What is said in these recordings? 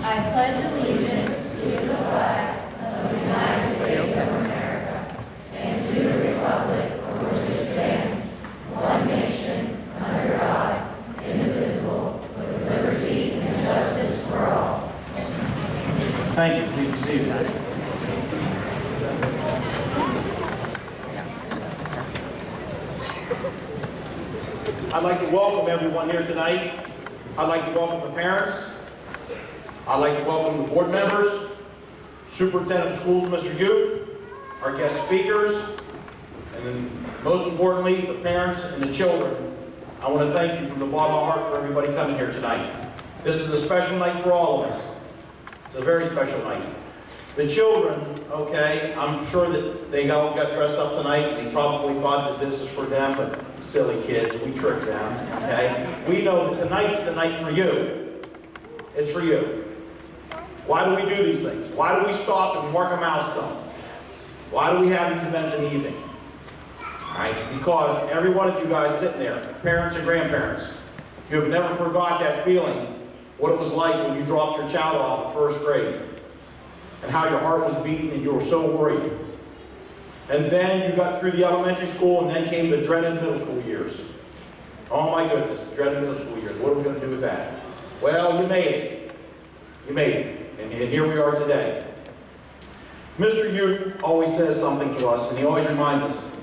I pledge allegiance to the flag of the United States of America and to the republic for which it stands, one nation, under God, indivisible, with liberty and justice for all. Thank you. Please be seated. I'd like to welcome everyone here tonight. I'd like to welcome the parents. I'd like to welcome the board members, Superintendent of Schools, Mr. Ute, our guest speakers, and then most importantly, the parents and the children. I want to thank you from the bottom of my heart for everybody coming here tonight. This is a special night for all of us. It's a very special night. The children, okay, I'm sure that they all got dressed up tonight. They probably thought that this is for them, but silly kids, we tricked them, okay? We know that tonight's the night for you. It's for you. Why do we do these things? Why do we stop and mark a milestone? Why do we have these events in the evening? All right, because every one of you guys sitting there, parents and grandparents, you have never forgot that feeling, what it was like when you dropped your child off at first grade, and how your heart was beating and you were so worried. And then you got through the elementary school and then came the dreaded middle school years. Oh my goodness, the dreaded middle school years. What are we going to do with that? Well, you made it. You made it. And here we are today. Mr. Ute always says something to us, and he always reminds us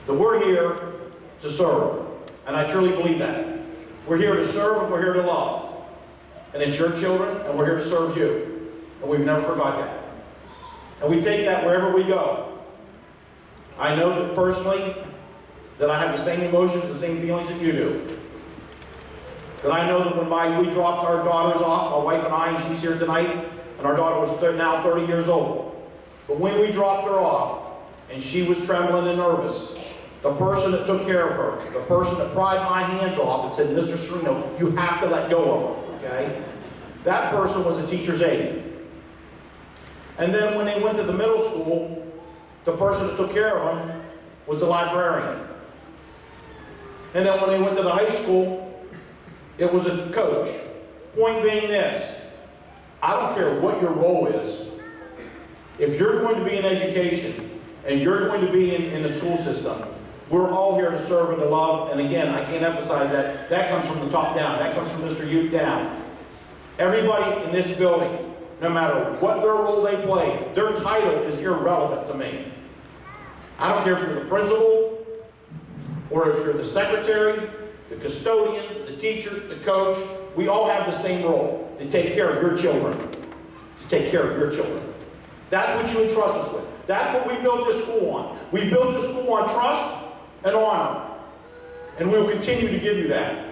that we're here to serve. And I truly believe that. We're here to serve and we're here to love. And it's your children, and we're here to serve you. And we've never forgot that. And we take that wherever we go. I know that personally, that I have the same emotions, the same feelings that you do. That I know that when we dropped our daughters off, my wife and I, and she's here tonight, and our daughter was now 30 years old. But when we dropped her off, and she was trembling and nervous, the person that took care of her, the person that pried my hands off and said, Mr. Serino, you have to let go of her, okay? That person was a teacher's aide. And then when they went to the middle school, the person that took care of them was the librarian. And then when they went to the high school, it was a coach. Point being this, I don't care what your role is. If you're going to be in education and you're going to be in the school system, we're all here to serve and to love. And again, I can't emphasize that. That comes from the top down. That comes from Mr. Ute down. Everybody in this building, no matter what their role they play, their title is irrelevant to me. I don't care if you're the principal, or if you're the secretary, the custodian, the teacher, the coach. We all have the same role, to take care of your children. To take care of your children. That's what you entrust us with. That's what we built this school on. We built this school on trust and honor. And we will continue to give you that.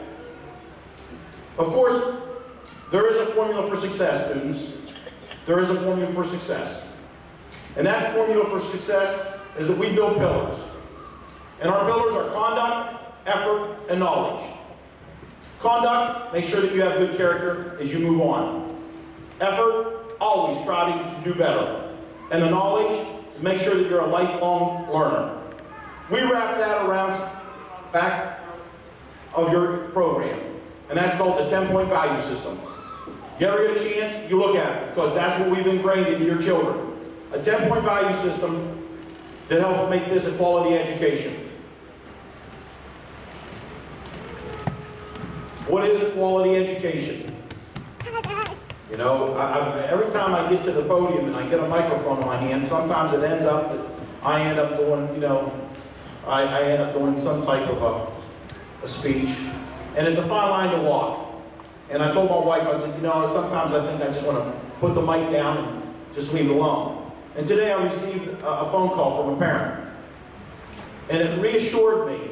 Of course, there is a formula for success, students. There is a formula for success. And that formula for success is that we build pillars. And our pillars are conduct, effort, and knowledge. Conduct, make sure that you have good character as you move on. Effort, always striving to do better. And the knowledge, make sure that you're a lifelong learner. We wrap that around back of your program. And that's called the 10-point value system. You ever get a chance, you look at it, because that's what we've ingrained into your children. A 10-point value system that helps make this a quality education. What is a quality education? You know, every time I get to the podium and I get a microphone in my hand, sometimes it ends up that I end up doing, you know, I end up doing some type of a speech. And it's a fine line to walk. And I told my wife, I said, you know, sometimes I think I just want to put the mic down and just leave it alone. And today I received a phone call from a parent. And it reassured me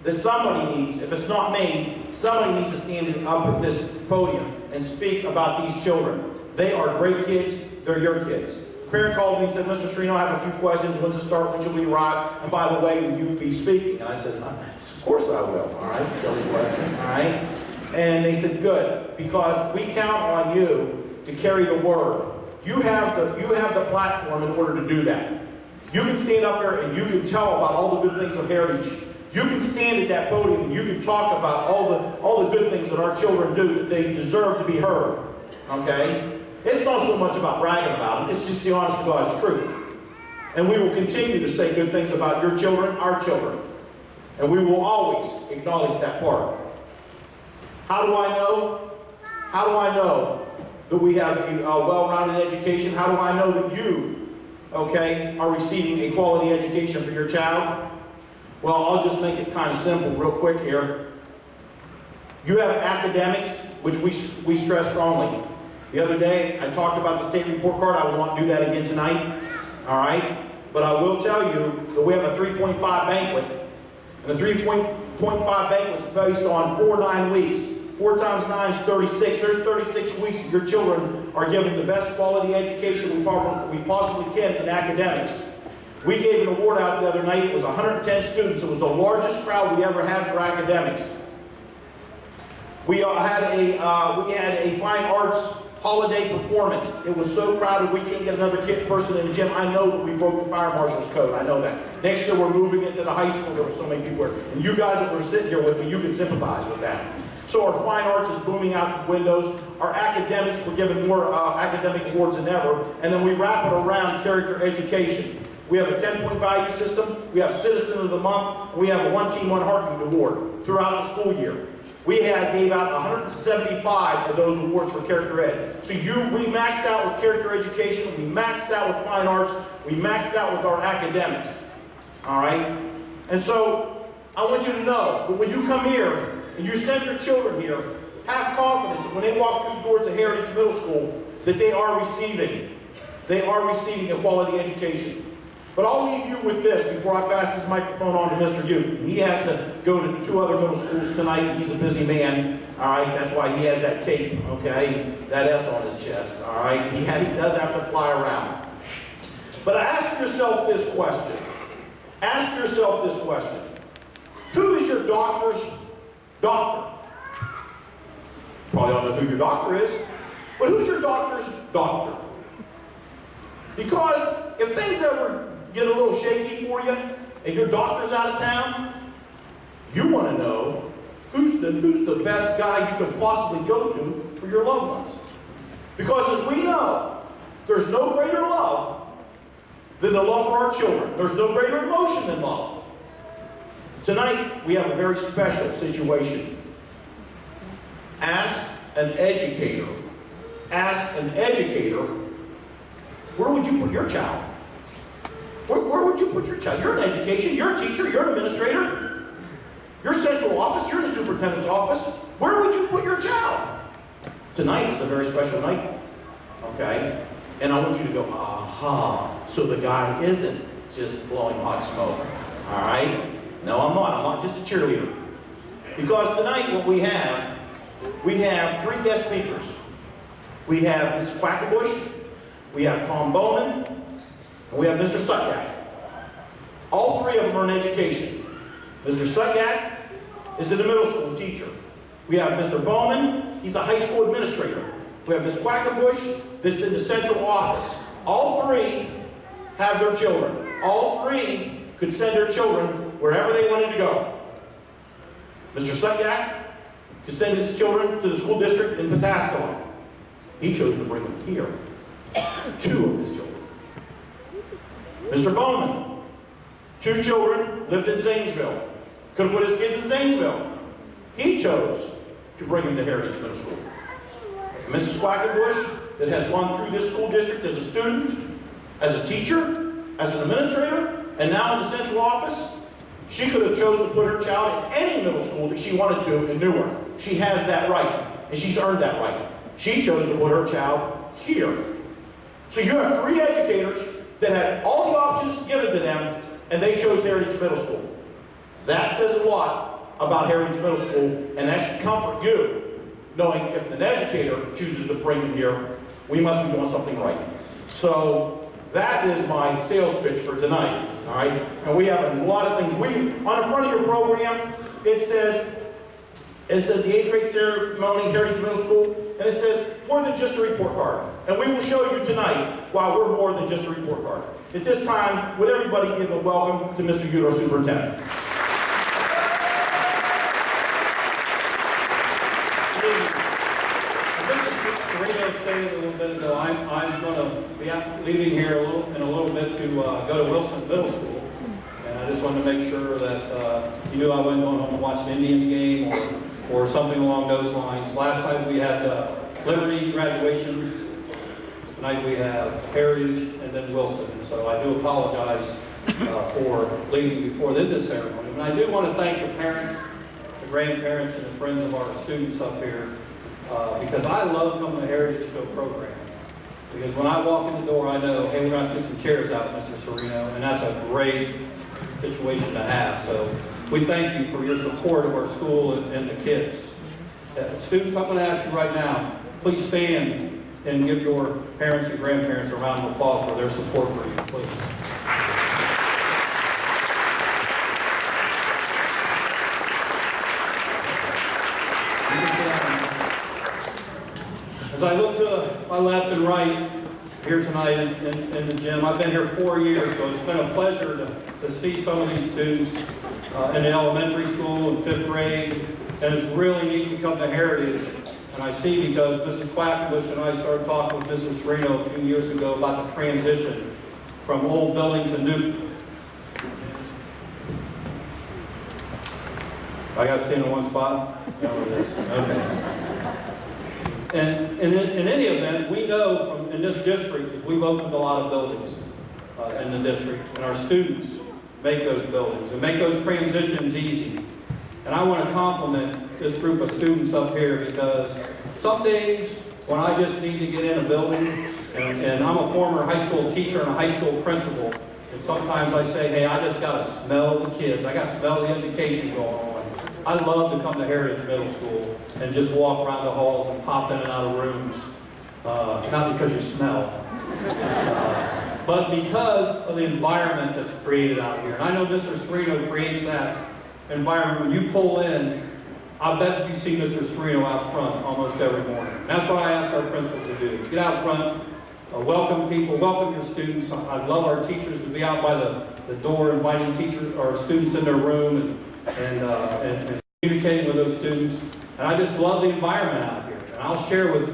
that somebody needs, if it's not me, somebody needs to stand up at this podium and speak about these children. They are great kids. They're your kids. A parent called me and said, Mr. Serino, I have a few questions. When's it start? When should we arrive? And by the way, will you be speaking? And I said, of course I will. All right, silly question. All right. And they said, good, because we count on you to carry the word. You have the platform in order to do that. You can stand up there and you can tell about all the good things of Heritage. You can stand at that podium and you can talk about all the good things that our children do, that they deserve to be heard. Okay? It's not so much about bragging about them, it's just the honest to God's truth. And we will continue to say good things about your children, our children. And we will always acknowledge that part. How do I know? How do I know that we have a well-rounded education? How do I know that you, okay, are receiving a quality education for your child? Well, I'll just make it kind of simple real quick here. You have academics, which we stress strongly. The other day, I talked about the state report card. I will not do that again tonight. All right? But I will tell you that we have a 3.5 banquet. And the 3.5 banquet is based on 9 weeks. 4 times 9 is 36. There's 36 weeks that your children are given the best quality education we possibly can in academics. We gave an award out the other night. It was 110 students. It was the largest crowd we ever had for academics. We had a fine arts holiday performance. It was so crowded we can't get another person in the gym. I know that we broke the fire marshal's code. I know that. Next year we're moving into the high school. There were so many people there. And you guys that were sitting here with me, you can sympathize with that. So our fine arts is booming out the windows. Our academics, we're given more academic awards than ever. And then we wrap it around character education. We have a 10-point value system. We have Citizen of the Month. And we have a One Team, One Heartbeat award throughout the school year. We gave out 175 of those awards for character ed. So we maxed out with character education, we maxed out with fine arts, we maxed out with our academics. All right? And so I want you to know that when you come here and you send your children here, have confidence that when they walk through the doors of Heritage Middle School that they are receiving a quality education. But I'll leave you with this before I pass this microphone on to Mr. Duke. He has to go to 2 other middle schools tonight. He's a busy man. All right, that's why he has that cape, okay? That S on his chest, all right? He does have to fly around. But ask yourself this question. Ask yourself this question. Who is your doctor's doctor? Probably don't know who your doctor is, but who's your doctor's doctor? Because if things ever get a little shaky for you, and your doctor's out of town, you want to know who's the best guy you could possibly go to for your loved ones. Because as we know, there's no greater love than the love for our children. There's no greater emotion than love. Tonight, we have a very special situation. Ask an educator, where would you put your child? Where would you put your child? You're in education, you're a teacher, you're an administrator, you're central office, you're in the superintendent's office. Where would you put your child? Tonight is a very special night, okay? And I want you to go, aha, so the guy isn't just blowing hot smoke, all right? No, I'm not just a cheerleader. Because tonight what we have 3 guest speakers. We have Ms. Quackenbush, we have Tom Bowman, and we have Mr. Sutyak. All 3 of them are in education. Mr. Sutyak is a middle school teacher. We have Mr. Bowman, he's a high school administrator. We have Ms. Quackenbush, that's in the central office. All 3 have their children. All 3 could send their children wherever they wanted to go. Mr. Sutyak could send his children to the school district in Pataskala. He chose to bring them here. 2 of his children. Mr. Bowman, 2 children, lived in Zanesville. Could have put his kids in Zanesville. He chose to bring them to Heritage Middle School. And Mrs. Quackenbush, that has gone through this school district as a student, as a teacher, as an administrator, and now in the central office, she could have chosen to put her child in any middle school that she wanted to in Newark. She has that right, and she's earned that right. She chose to put her child here. So you have 3 educators that had all the options given to them, and they chose Heritage Middle School. That says a lot about Heritage Middle School, and that should comfort you, knowing if an educator chooses to bring them here, we must be doing something right. So that is my sales pitch for tonight, all right? And we have a lot of things. On the front of your program, it says the 8th grade ceremony, Heritage Middle School, and it says more than just a report card. And we will show you tonight why we're more than just a report card. At this time, would everybody give a welcome to Mr. Udo, Superintendent? Mrs. Serena stated a little bit ago, I'm going to be leaving here in a little bit to go to Wilson Middle School. And I just wanted to make sure that you knew I wasn't going home to watch an Indians game or something along those lines. Last night we had Liberty Graduation. Tonight we have Heritage and then Wilson. And so I do apologize for leaving before the end of the ceremony. And I do want to thank the parents, the grandparents, and the friends of our students up here because I love coming to Heritage Go program. Because when I walk in the door, I know, hey, we're going to have to get some chairs out, Mr. Serino, and that's a great situation to have. So we thank you for your support of our school and the kids. Students, I'm going to ask you right now, please stand and give your parents and grandparents a round of applause for their support for you, please. As I look to my left and right here tonight in the gym, I've been here 4 years, so it's been a pleasure to see some of these students in the elementary school in 5th grade, and it's really neat to come to Heritage. And I see because Mrs. Quackenbush and I started talking with Mrs. Serino a few years ago about the transition from old building to new. I got to stay in one spot? No, it is. Okay. And in any event, we know from in this district, as we've opened a lot of buildings in the district, and our students make those buildings and make those transitions easy. And I want to compliment this group of students up here because some days when I just need to get in a building, and I'm a former high school teacher and a high school principal, and sometimes I say, hey, I just got to smell the kids. I got to smell the education going on. I love to come to Heritage Middle School and just walk around the halls and pop in and out of rooms. Not because you smell, but because of the environment that's created out here. And I know Mr. Serino creates that environment. When you pull in, I bet you see Mr. Serino out front almost every morning. And that's what I ask our principals to do. Get out front, welcome people, welcome your students. I love our teachers to be out by the door inviting teachers or students in their room and communicating with those students. And I just love the environment out here. And I'll share with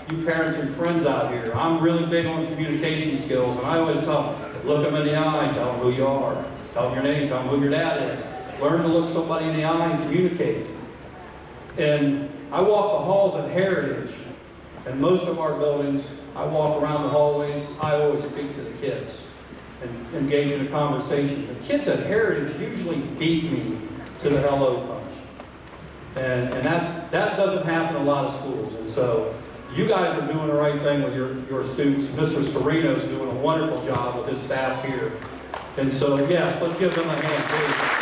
you parents and friends out here. I'm really big on communication skills, and I always look them in the eye, tell them who you are, tell them your name, tell them who your dad is. Learn to look somebody in the eye and communicate. And I walk the halls at Heritage, and most of our buildings, I walk around the hallways, I always speak to the kids and engage in a conversation. The kids at Heritage usually beat me to the hello punch. And that doesn't happen in a lot of schools. And so you guys are doing the right thing with your students. Mr. Serino's doing a wonderful job with his staff here. And so, yes, let's give them a hand, please.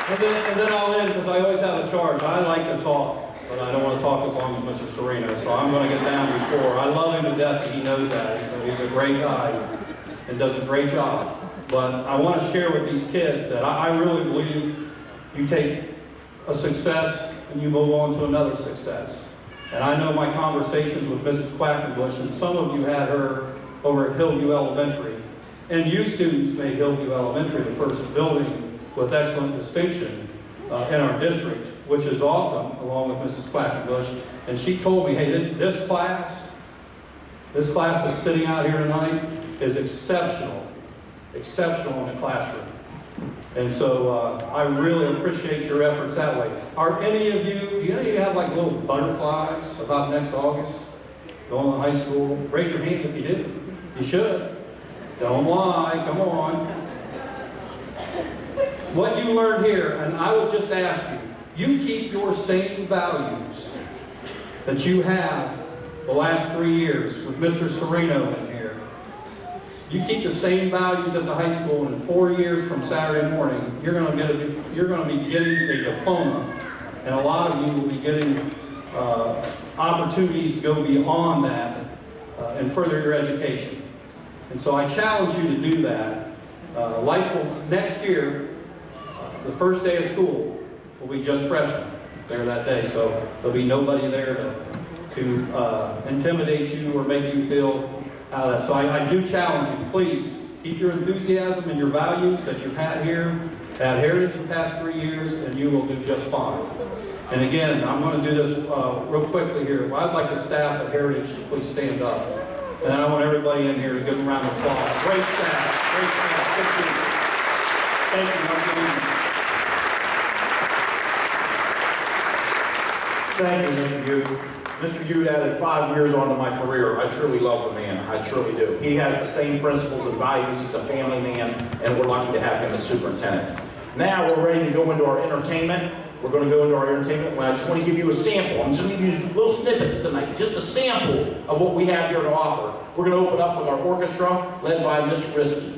And then I'll end because I always have a charge. I like to talk, but I don't want to talk as long as Mr. Serino, so I'm going to get down before. I love him to death, and he knows that. He's a great guy and does a great job. But I want to share with these kids that I really believe you take a success and you move on to another success. And I know my conversations with Mrs. Quackenbush, and some of you had her over at Hillview Elementary. And you students made Hillview Elementary the first building with excellent distinction in our district, which is awesome, along with Mrs. Quackenbush. And she told me, hey, this class that's sitting out here tonight is exceptional in the classroom. And so I really appreciate your efforts that way. Are any of you, do you have like little butterflies about next August going to high school? Raise your hand if you do. You should. Don't lie, come on. What you learned here, and I would just ask you keep your same values that you have the last 3 years with Mr. Serino in here. You keep the same values at the high school, and in 4 years from Saturday morning, you're going to be getting a diploma, and a lot of you will be getting opportunities to go beyond that and further your education. And so I challenge you to do that. Next year, the first day of school will be just freshmen there that day, so there'll be nobody there to intimidate you or make you feel out of that. So I do challenge you, please keep your enthusiasm and your values that you've had here Had Heritage the past 3 years, and you will do just fine. And again, I'm going to do this real quickly here. I'd like the staff at Heritage to please stand up. And I want everybody in here to give them a round of applause. Great staff. Great staff. Good team. Thank you. Have a good evening. Thank you, Mr. Ute. Mr. Ute added 5 years onto my career. I truly love the man. I truly do. He has the same principles and values. He's a family man, and we're lucky to have him as superintendent. Now we're ready to go into our entertainment. We're going to go into our entertainment. Well, I just want to give you a sample. I'm just going to give you little snippets tonight, just a sample of what we have here to offer. We're going to open up with our orchestra, led by Miss Risky.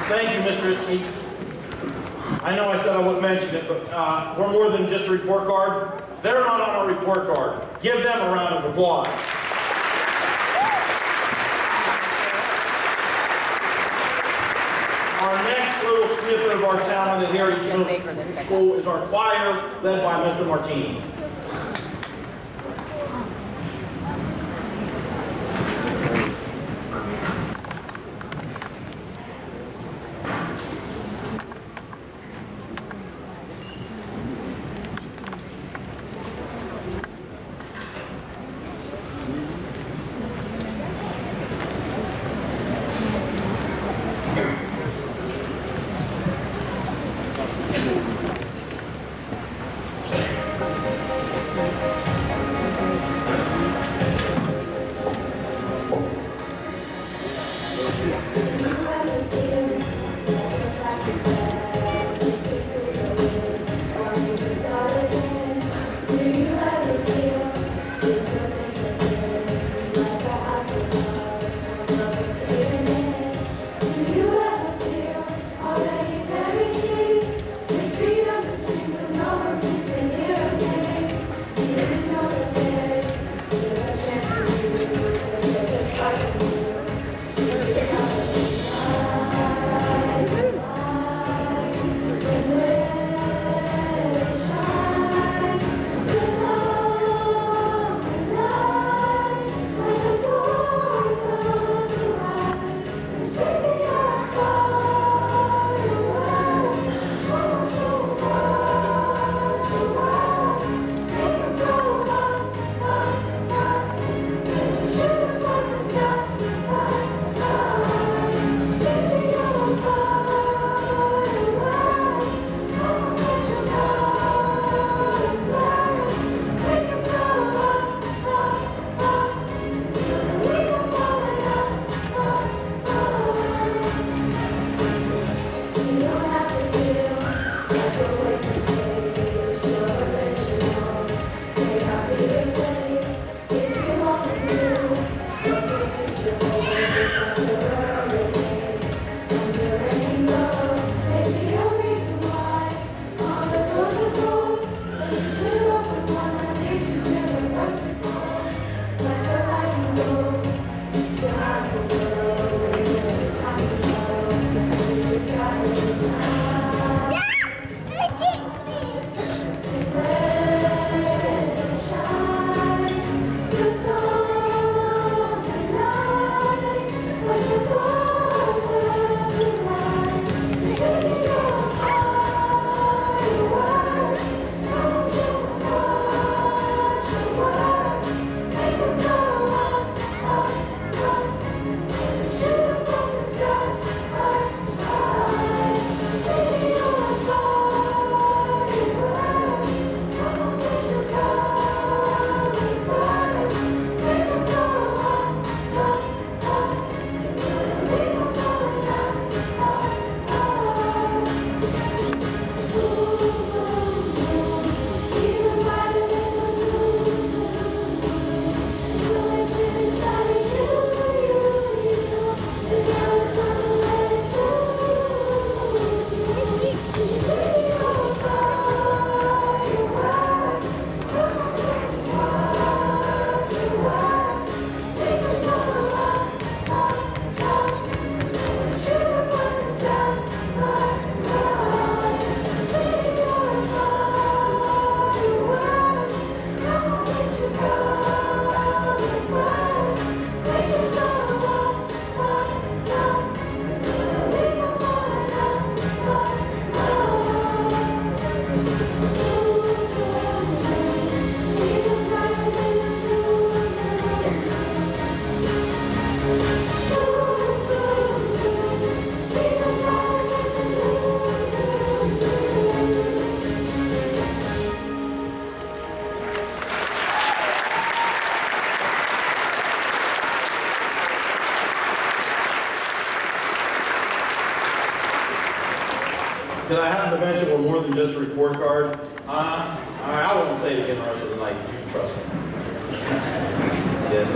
Thank you, Ms. Risky. I know I said I wouldn't mention it, but we're more than just a report card. They're not on our report card. Give them a round of applause. Our next little snippet of our talent at Heritage Middle School is our choir, led by Mr. Martini. I have to mention we're more than just a report card. I won't say it again the rest of the night. You can trust me. Yes,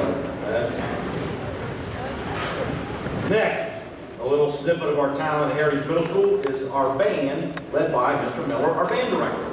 next, a little snippet of our talent at Heritage Middle School is our band, led by Mr. Miller, our band director.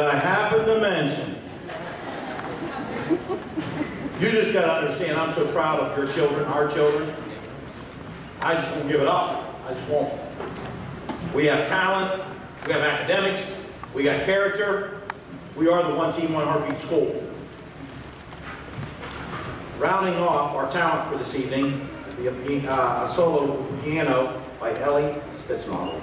that I happen to mention. You just got to understand, I'm so proud of your children, our children. I just won't give it up. I just won't. We have talent, we have academics, we got character. We are the one team, one heartbeat school. Rounding off our talent for this evening, a solo piano by Ellie Spitznagel.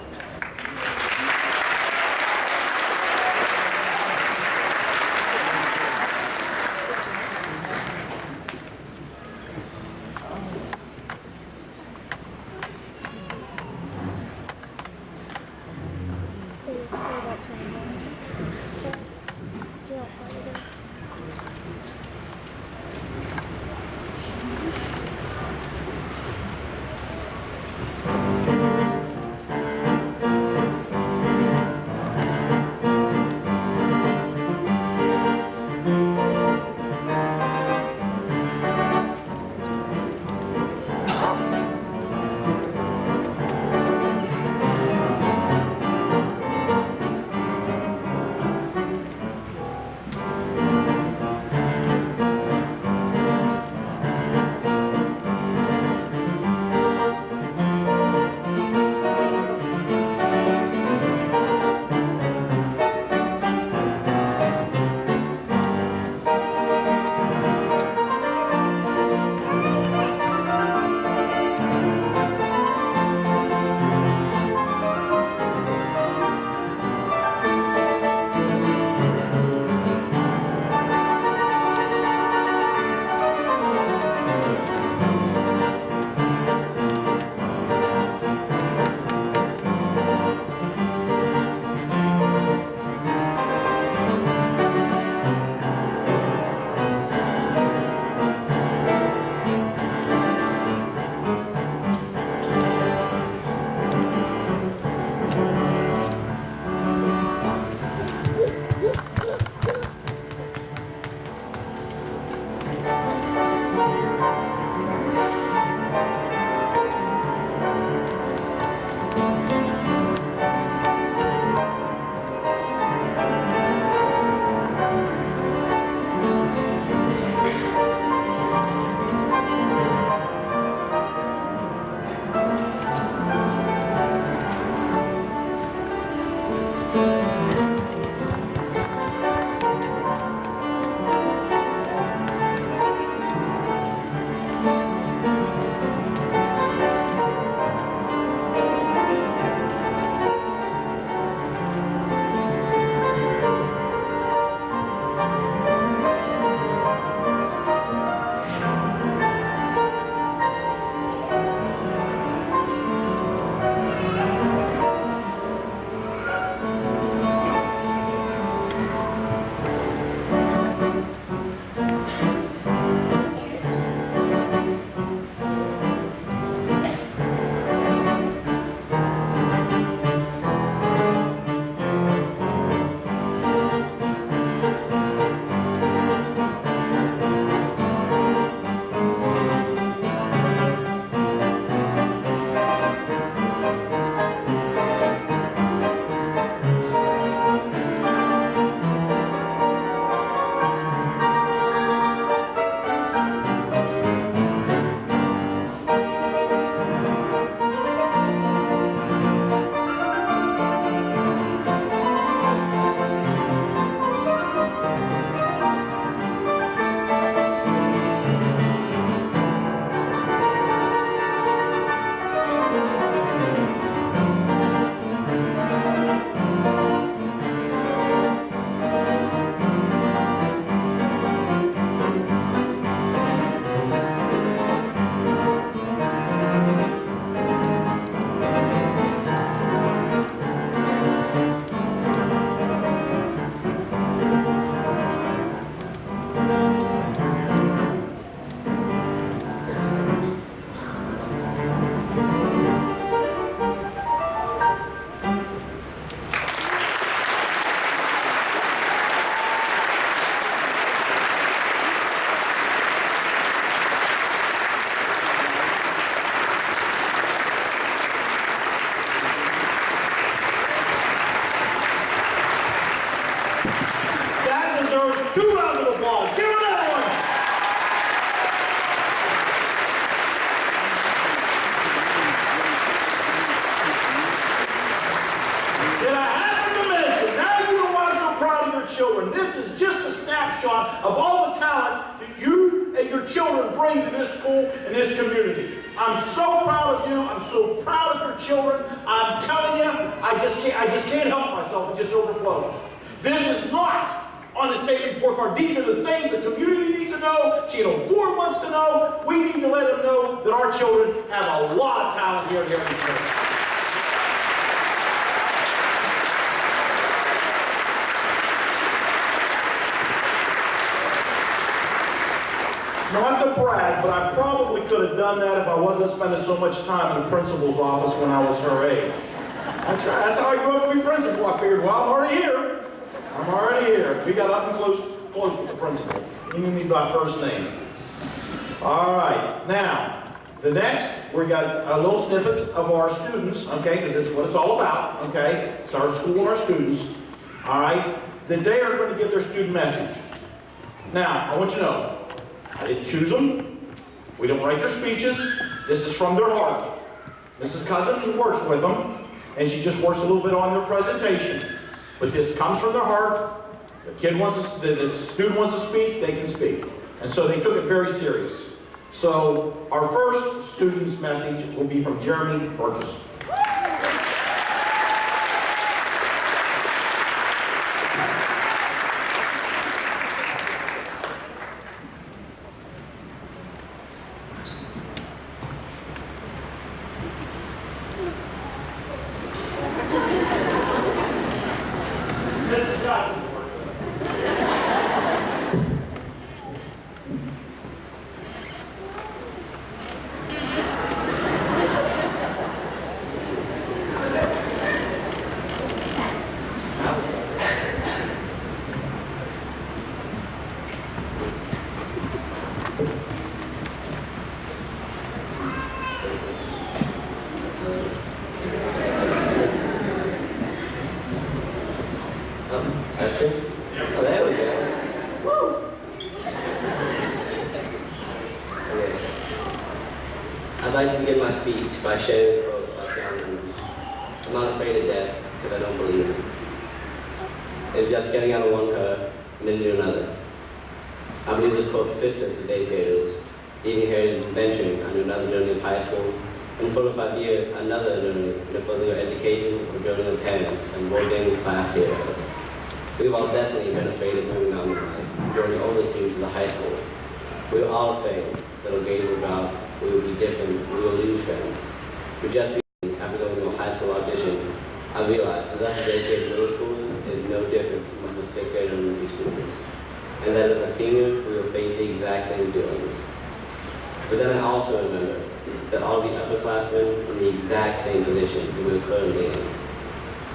deserves 2 rounds of applause. Give her another one. Did I happen to mention, now you know why I'm so proud of your children. This is just a snapshot of all the talent that you and your children bring to this school and this community. I'm so proud of you. I'm so proud of your children. I'm telling you, I just can't help myself. It just overflows. This is not on the state report card. These are the things the community needs to know. Channel 4 wants to know. We need to let them know that our children have a lot of talent here at Heritage Church. Not to brag, but I probably could have done that if I wasn't spending so much time in the principal's office when I was her age. That's right. That's how I grew up to be principal. I figured, well, I'm already here. I'm already here. We got up and close with the principal. He knew me by first name. All right. Now, the next, we got a little snippets of our students, okay, because this is what it's all about, okay? It's our school and our students, all right? That they are going to give their student message. Now, I want you to know, I didn't choose them. We don't write their speeches. This is from their heart. Mrs. Cousins works with them, and she just works a little bit on their presentation. But this comes from their heart. The student wants to speak, they can speak. And so they took it very serious. So our first student's message will be from Jeremy Burgess. I'd like to begin my speech by sharing a quote by John Lennon. I'm not afraid of death because I don't believe in it. It's just getting out of one curve and then into another. I believe this quote fits us as eighth graders, leaving heritage and venturing on another journey of high school, and 4 to 5 years, another journey in the further education or journey of parents and boarding class heroes. We've all definitely been afraid of moving on in life, growing older seems to the high school. We're all afraid that our grades will drop, we will be different, we will lose friends. But just recently, after going to a high school audition, I realized that us as 8th grade middle schoolers is no different from us as 5th grade elementary students. And that as a senior, we will face the exact same dealings. But then I also remember that all the upperclassmen are in the exact same position that we're currently in.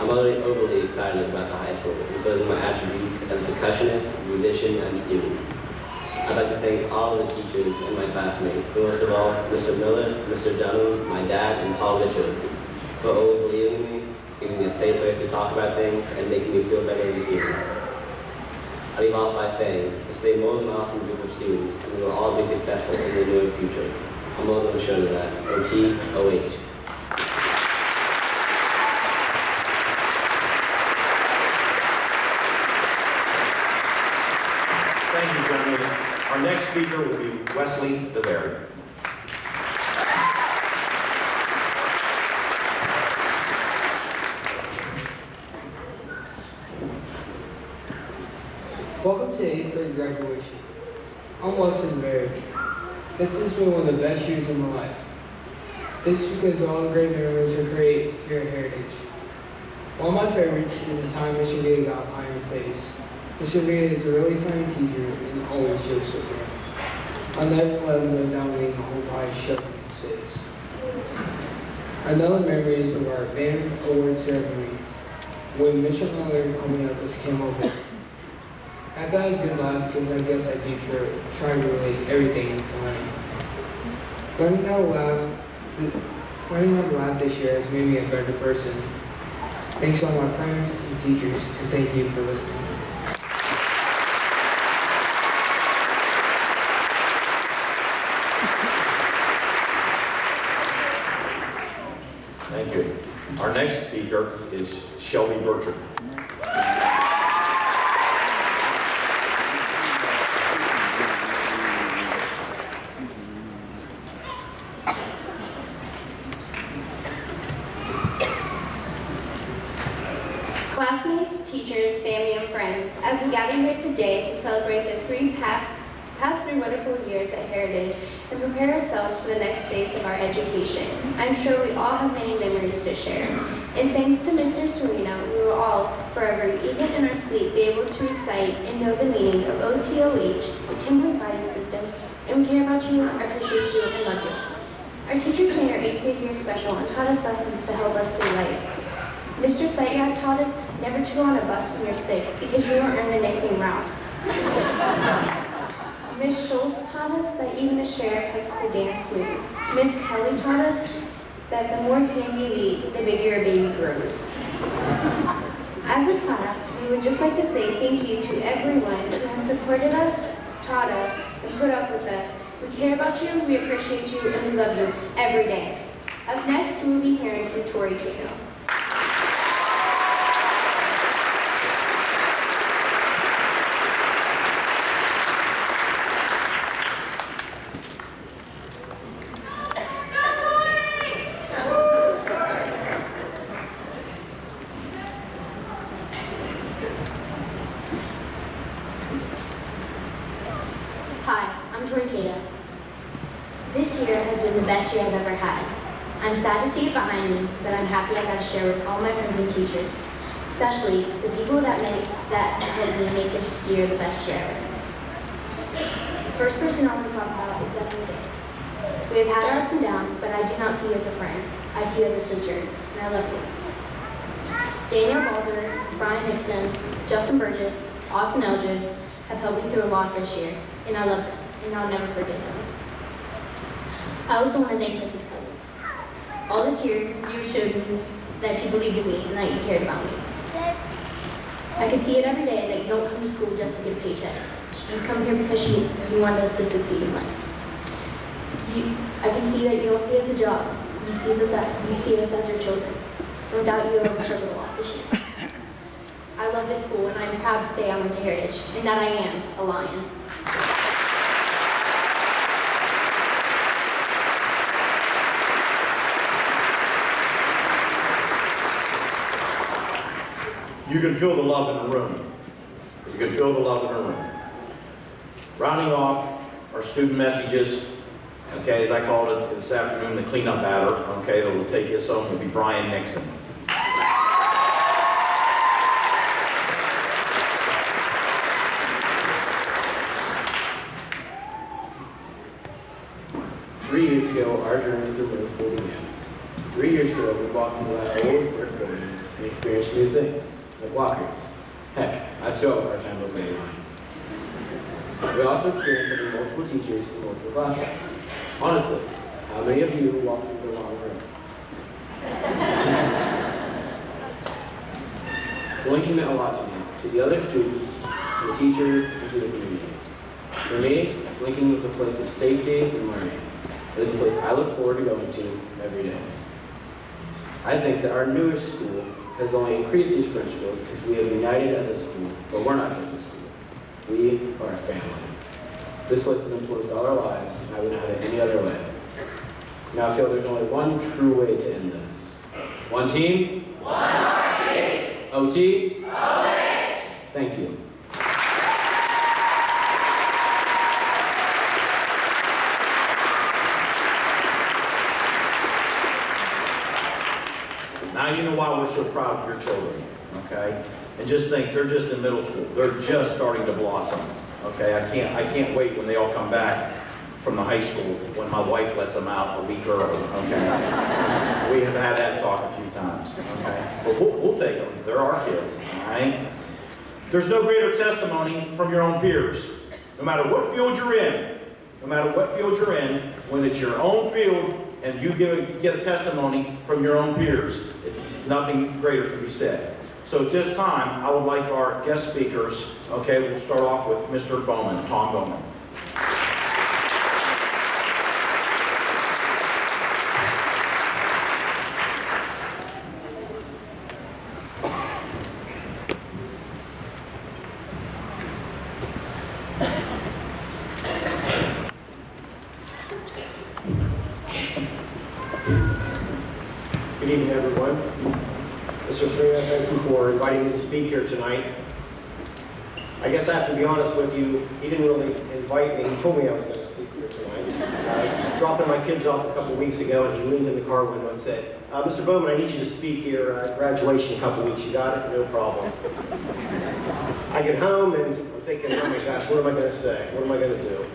I'm already overly excited about the high school because of my attributes as a percussionist, musician, and student. I'd like to thank all of the teachers and my classmates, but most of all, Mr. Miller, Mr. Dunham, my dad, and Paul Richards, for always believing in me, giving me a safe place to talk about things, and making me feel better every human. I leave off by saying, this is a more than awesome group of students, and we will all be successful in the near future. I'm more than assured of that. OT-OH. Thank you, Jeremy. Our next speaker will be Wesley DeVary. Welcome to 8th grade graduation. I'm Wesley DeVary. This has been one of the best years of my life. This is because all the great memories are created here at Heritage. One of my favorites is the time Mr. Gay got pie in the face. Mr. Gay is a really funny teacher and always jokes with me. I'll never let him live down eating a whole pie shoved in his face. Another memory is of our band award ceremony when Mr. Miller called me up as came over. I got a good laugh because I guess I do try to relate everything into learning. Learning how to laugh this year has made me a better person. Thanks to all my friends and teachers, and thank you for listening. Bertrand. Classmates, teachers, family, and friends, as we gather here today to celebrate the past 3 wonderful years at Heritage and prepare ourselves for the next phase of our education, I'm sure we all have many memories to share. And thanks to Mr. Serena, we will all, forever, even in our sleep, be able to recite and know the meaning of OTOH, the 10-point value system, and we care about you, appreciate you, and love you. Our teachers made our 8th grade year special and taught us lessons to help us through life. Mr. Sityak taught us never to go on a bus when you're sick because you won't earn the nickname Ralph. Ms. Schultz taught us that even the sheriff has cool dance moves. Ms. Kelly taught us that the more candy you eat, the bigger your baby grows. As a class, we would just like to say thank you to everyone who has supported us, taught us, and put up with us. We care about you, we appreciate you, and we love you every day. Up next, we will be hearing from Tori Kano. Hi, I'm Tori Kato. This year has been the best year I've ever had. I'm sad to see it behind me, but I'm happy I got to share with all my friends and teachers, especially the people that helped me make this year the best year ever. The first person I want to talk about is Bethany Day. We have had our ups and downs, but I do not see you as a friend. I see you as a sister, and I love you. Daniel Balzer, Brian Nixon, Justin Burgess, Austin Eldred have helped me through a lot this year, and I love them, and I'll never forget them. I also want to thank Mrs. Cousins. All this year, you showed me that you believed in me and that you cared about me. I could see it every day that you don't come to school just to get a paycheck. You come here because you want us to succeed in life. I can see that you don't see us as a job. You see us as your children. And without you, I would struggle a lot this year. I love this school, and I'm proud to say I went to Heritage, and that I am a Lion. You can feel the love in the room. You can feel the love in the room. Rounding off our student messages, okay, as I called it this afternoon, the cleanup batter, okay, that will take us home will be Brian Nixon. Three years ago, our journey through middle school began. 3 years ago, we walked into that old brick building and experienced new things, like lockers. Heck, I still have a hard time opening mine. We also experienced having multiple teachers and multiple classrooms. Honestly, how many of you walked into the wrong room? Blinking meant a lot to the other students, to the teachers, and to the community. For me, Lincoln was a place of safety and learning. It is a place I look forward to going to every day. I think that our newest school has only increased these principles because we have united as a school, but we're not just a school. We are a family. This place has influenced all our lives, and I wouldn't have it any other way. Now I feel there's only one true way to end this. One team. One heartbeat. OT. OH. Thank you. Now you know why we're so proud of your children, okay? And just think, they're just in middle school. They're just starting to blossom, okay? I can't wait when they all come back from the high school when my wife lets them out a week early, okay? We have had that talk a few times, okay? But we'll take them. They're our kids, all right? There's no greater testimony from your own peers. No matter what field you're in, when it's your own field and you get a testimony from your own peers, nothing greater can be said. So at this time, I would like our guest speakers, okay, we'll start off with Mr. Bowman, Tom Bowman. Good evening, everyone. Mr. Serena, thank you for inviting me to speak here tonight. I guess I have to be honest with you, he didn't really invite me. He told me I was going to speak here tonight. I was dropping my kids off a couple weeks ago, and he leaned in the car window and said, Mr. Bowman, I need you to speak here at graduation in a couple weeks. You got it? No problem. I get home, and I'm thinking, oh my gosh, what am I going to say? What am I going to do?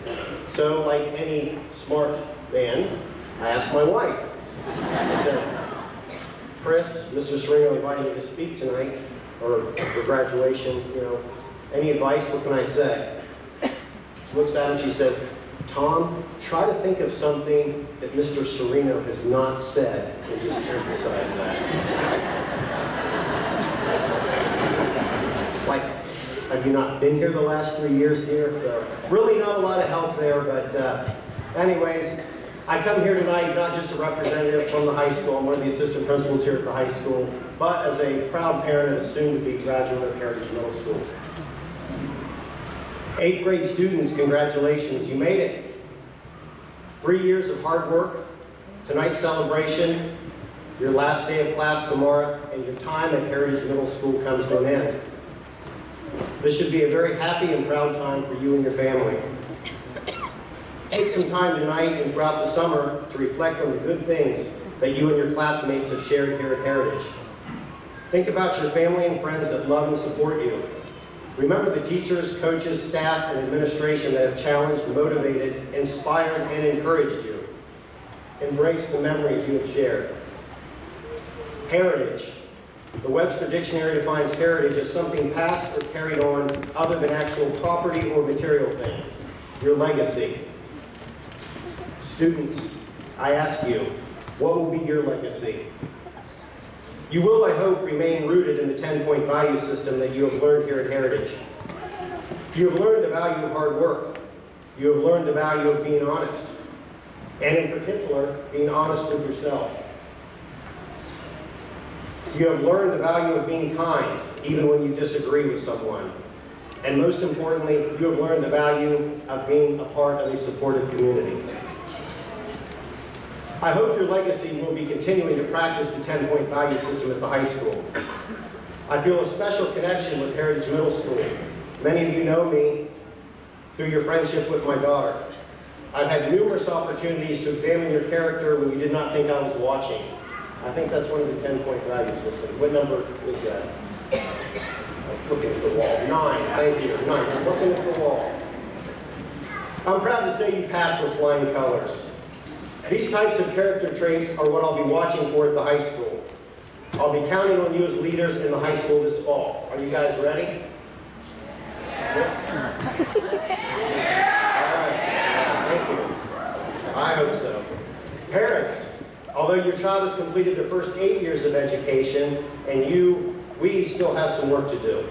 So, like any smart man, I asked my wife. I said, Chris, Mr. Sereno invited me to speak tonight, or for graduation, any advice? What can I say? She looks at him, she says, Tom, try to think of something that Mr. Sereno has not said, and just emphasize that. Like, have you not been here the last 3 years here? So, really not a lot of help there, but anyways, I come here tonight not just a representative from the high school, I'm one of the assistant principals here at the high school, but as a proud parent and a soon-to-be graduate of Heritage Middle School. 8th grade students, congratulations, you made it. 3 years of hard work, tonight's celebration, your last day of class tomorrow, and your time at Heritage Middle School comes to an end. This should be a very happy and proud time for you and your family. Take some time tonight and throughout the summer to reflect on the good things that you and your classmates have shared here at Heritage. Think about your family and friends that love and support you. Remember the teachers, coaches, staff, and administration that have challenged, motivated, inspired, and encouraged you. Embrace the memories you have shared. Heritage. The Webster Dictionary defines heritage as something passed or carried on other than actual property or material things. Your legacy. Students, I ask you, what will be your legacy? You will, I hope, remain rooted in the 10-point value system that you have learned here at Heritage. You have learned the value of hard work. You have learned the value of being honest, and in particular, being honest with yourself. You have learned the value of being kind, even when you disagree with someone. And most importantly, you have learned the value of being a part of a supportive community. I hope your legacy will be continuing to practice the 10-point value system at the high school. I feel a special connection with Heritage Middle School. Many of you know me through your friendship with my daughter. I've had numerous opportunities to examine your character when you did not think I was watching. I think that's one of the 10-point value systems. What number is that? I'm looking at the wall. 9, thank you. 9, I'm looking at the wall. I'm proud to say you passed with flying colors. These types of character traits are what I'll be watching for at the high school. I'll be counting on you as leaders in the high school this fall. Are you guys ready? Yeah. All right. Thank you. I hope so. Parents, although your child has completed the first 8 years of education, and we still have some work to do.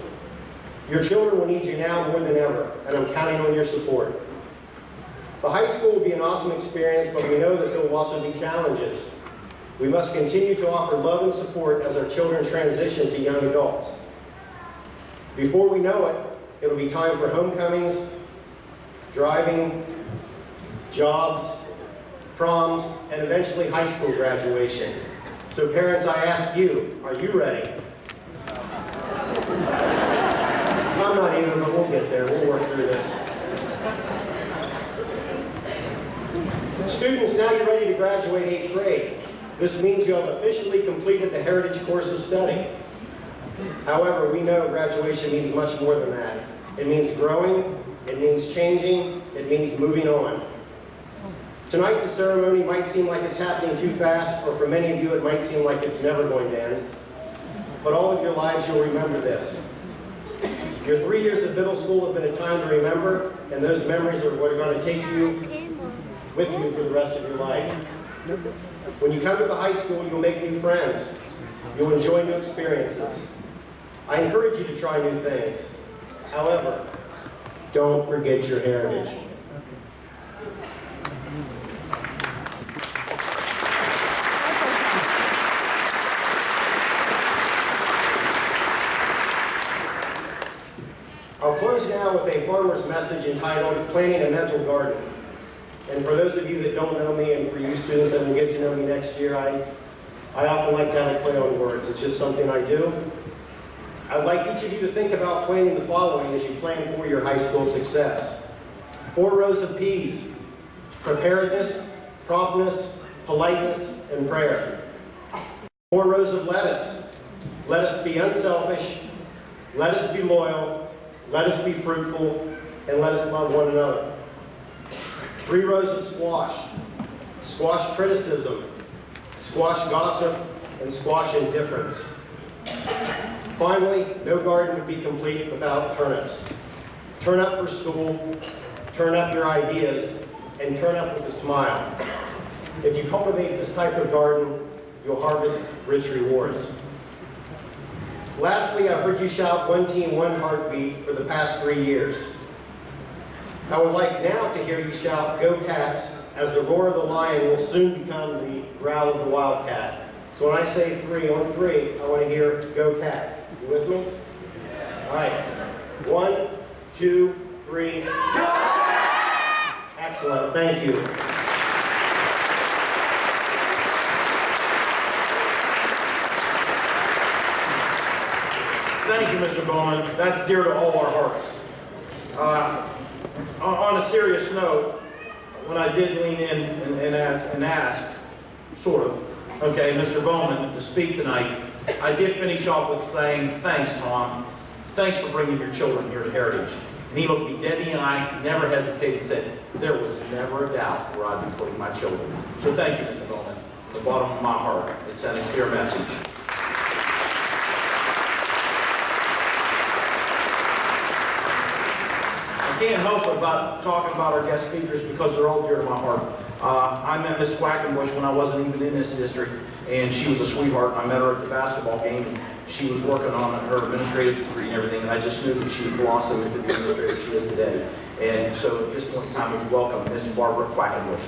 Your children will need you now more than ever, and I'm counting on your support. The high school will be an awesome experience, but we know that there will also be challenges. We must continue to offer love and support as our children transition to young adults. Before we know it, it'll be time for homecomings, driving, jobs, proms, and eventually high school graduation. So parents, I ask you, are you ready? I'm not either, but we'll get there. We'll work through this. Students, now you're ready to graduate 8th grade. This means you have officially completed the Heritage course of study. However, we know graduation means much more than that. It means growing, it means changing, it means moving on. Tonight, the ceremony might seem like it's happening too fast, or for many of you, it might seem like it's never going to end. But all of your lives, you'll remember this. Your 3 years of middle school have been a time to remember, and those memories are what are going to take you with you for the rest of your life. When you come to the high school, you'll make new friends. You'll enjoy new experiences. I encourage you to try new things. However, don't forget your heritage. I'll close now with a farmer's message entitled Planting a Mental Garden. And for those of you that don't know me, and for you students that will get to know me next year, I I often like to have a play on words. It's just something I do. I'd like each of you to think about planning the following as you plan for your high school success. 4 rows of P's: preparedness, promptness, politeness, and prayer. 4 rows of lettuce. Let us be unselfish, let us be loyal, let us be fruitful, and let us love one another. 3 rows of squash. Squash criticism, squash gossip, and squash indifference. Finally, no garden would be complete without turnips. Turn up for school, turn up your ideas, and turn up with a smile. If you cultivate this type of garden, you'll harvest rich rewards. Lastly, I've heard you shout "one team, one heartbeat" for the past 3 years. I would like now to hear you shout "Go Cats," as the roar of the lion will soon become the growl of the wildcat. So when I say 3 on 3, I want to hear "Go Cats." You with me? All right. 1, 2, 3. Go Cats! Excellent. Thank you. Thank you, Mr. Bowman. That's dear to all our hearts. On a serious note, when I did lean in and ask, sort of, okay, Mr. Bowman, to speak tonight, I did finish off with saying, thanks, Tom. Thanks for bringing your children here to Heritage. And he looked me dead in the eye, never hesitated, and said, there was never a doubt where I'd be putting my children. So thank you, Mr. Bowman. From the bottom of my heart, it sent a clear message. I can't help but talking about our guest speakers because they're all dear to my heart. I met Miss Quackenbush when I wasn't even in this district, and she was a sweetheart. I met her at the basketball game, and she was working on her administrative degree and everything, and I just knew that she would blossom into the administrator she is today. And so at this point in time, would you welcome Miss Barbara Quackenbush.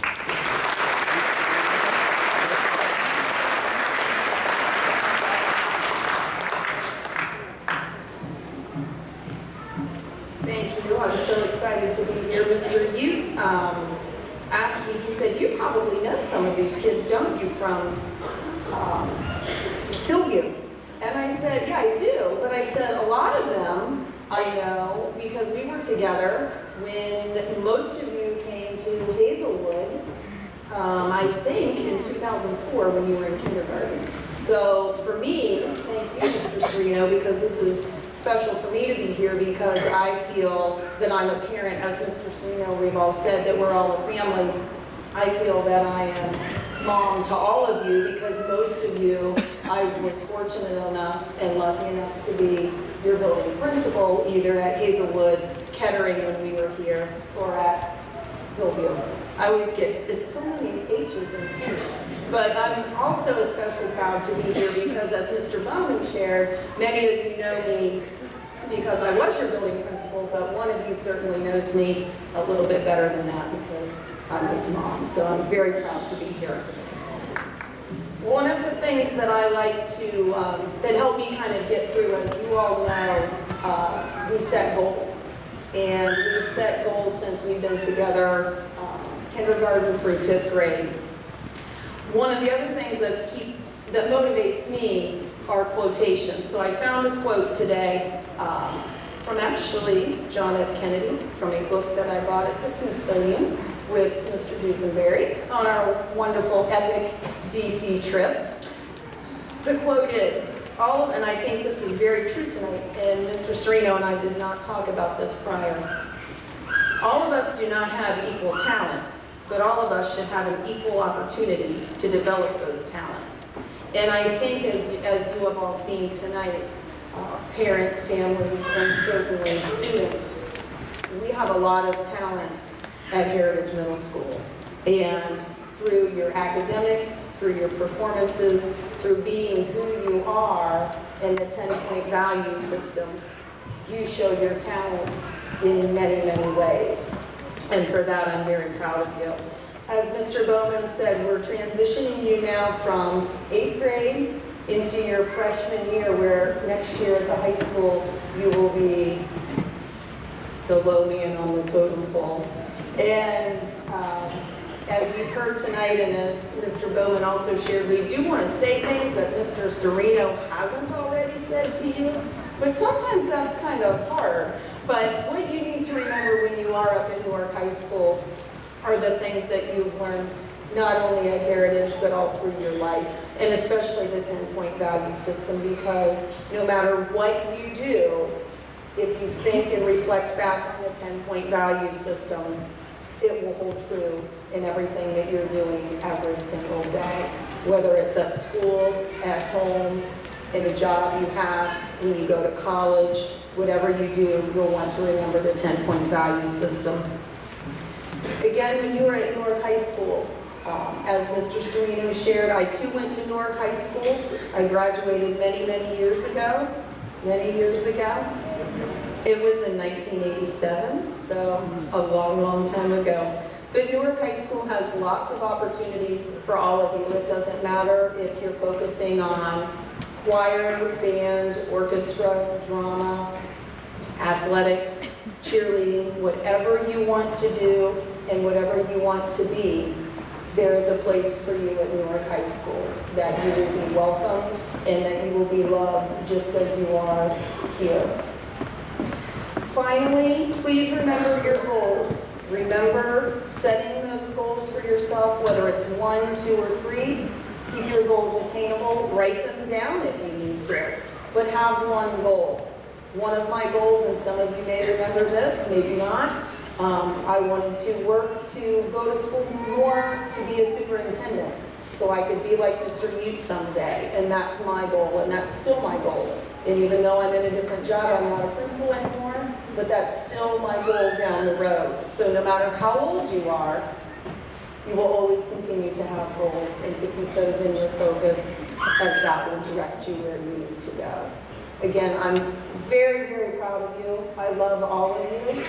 Thank you. I'm so excited to be here. Mr. Ute asked me, he said, you probably know some of these kids, don't you, from Hillview? And I said, yeah, I do. But I said, a lot of them I know because we were together when most of you came to Hazelwood, I think in 2004 when you were in kindergarten. So for me, thank you, Mr. Serino, because this is special for me to be here because I feel that I'm a parent. As Mr. Serino, we've all said that we're all a family. I feel that I am mom to all of you because most of you, I was fortunate enough and lucky enough to be your building principal either at Hazelwood, Kettering when we were here, or at Hillview. I always get, it's so many H's in here. But I'm also especially proud to be here because as Mr. Bowman shared, many of you know me because I was your building principal, but one of you certainly knows me a little bit better than that because I'm his mom. So I'm very proud to be here. One of the things that I like to, that helped me kind of get through, as you all know, we set goals. And we've set goals since we've been together, kindergarten through 5th grade. One of the other things that motivates me are quotations. So I found a quote today from actually John F. Kennedy from a book that I bought at the Smithsonian with Mr. Duesenberry on our wonderful epic DC trip. The quote is, and I think this is very true tonight, and Mr. Serino and I did not talk about this prior. All of us do not have equal talent, but all of us should have an equal opportunity to develop those talents. And I think as you have all seen tonight, parents, families, and certainly students, we have a lot of talent at Heritage Middle School. And through your academics, through your performances, through being who you are in the 10-point value system, you show your talents in many, many ways. And for that, I'm very proud of you. As Mr. Bowman said, we're transitioning you now from 8th grade into your freshman year, where next year at the high school, you will be the low man on the totem pole. And as you've heard tonight and as Mr. Bowman also shared, we do want to say things that Mr. Sereno hasn't already said to you, but sometimes that's kind of hard. But what you need to remember when you are up in Newark High School are the things that you've learned not only at Heritage, but all through your life, and especially the 10-point value system, because no matter what you do, if you think and reflect back on the 10-point value system, it will hold true in everything that you're doing every single day, whether it's at school, at home, in a job you have, when you go to college, whatever you do, you'll want to remember the 10-point value system. Again, when you were at Newark High School, as Mr. Sereno shared, I too went to Newark High School. I graduated many, many years ago. It was in 1987, so a long, long time ago. But Newark High School has lots of opportunities for all of you. It doesn't matter if you're focusing on choir, band, orchestra, drama, athletics, cheerleading, whatever you want to do and whatever you want to be, there is a place for you at Newark High School, that you will be welcomed and that you will be loved just as you are here. Finally, please remember your goals. Remember setting those goals for yourself, whether it's 1, 2, or 3. Keep your goals attainable. Write them down if you need to, but have one goal. One of my goals, and some of you may remember this, maybe not, I wanted to work to go to school more to be a superintendent, so I could be like Mr. Mute someday, and that's my goal, and that's still my goal. And even though I'm in a different job, I'm not a principal anymore, but that's still my goal down the road. So no matter how old you are, you will always continue to have goals and to keep those in your focus, as that will direct you where you need to go. Again, I'm very, very proud of you. I love all of you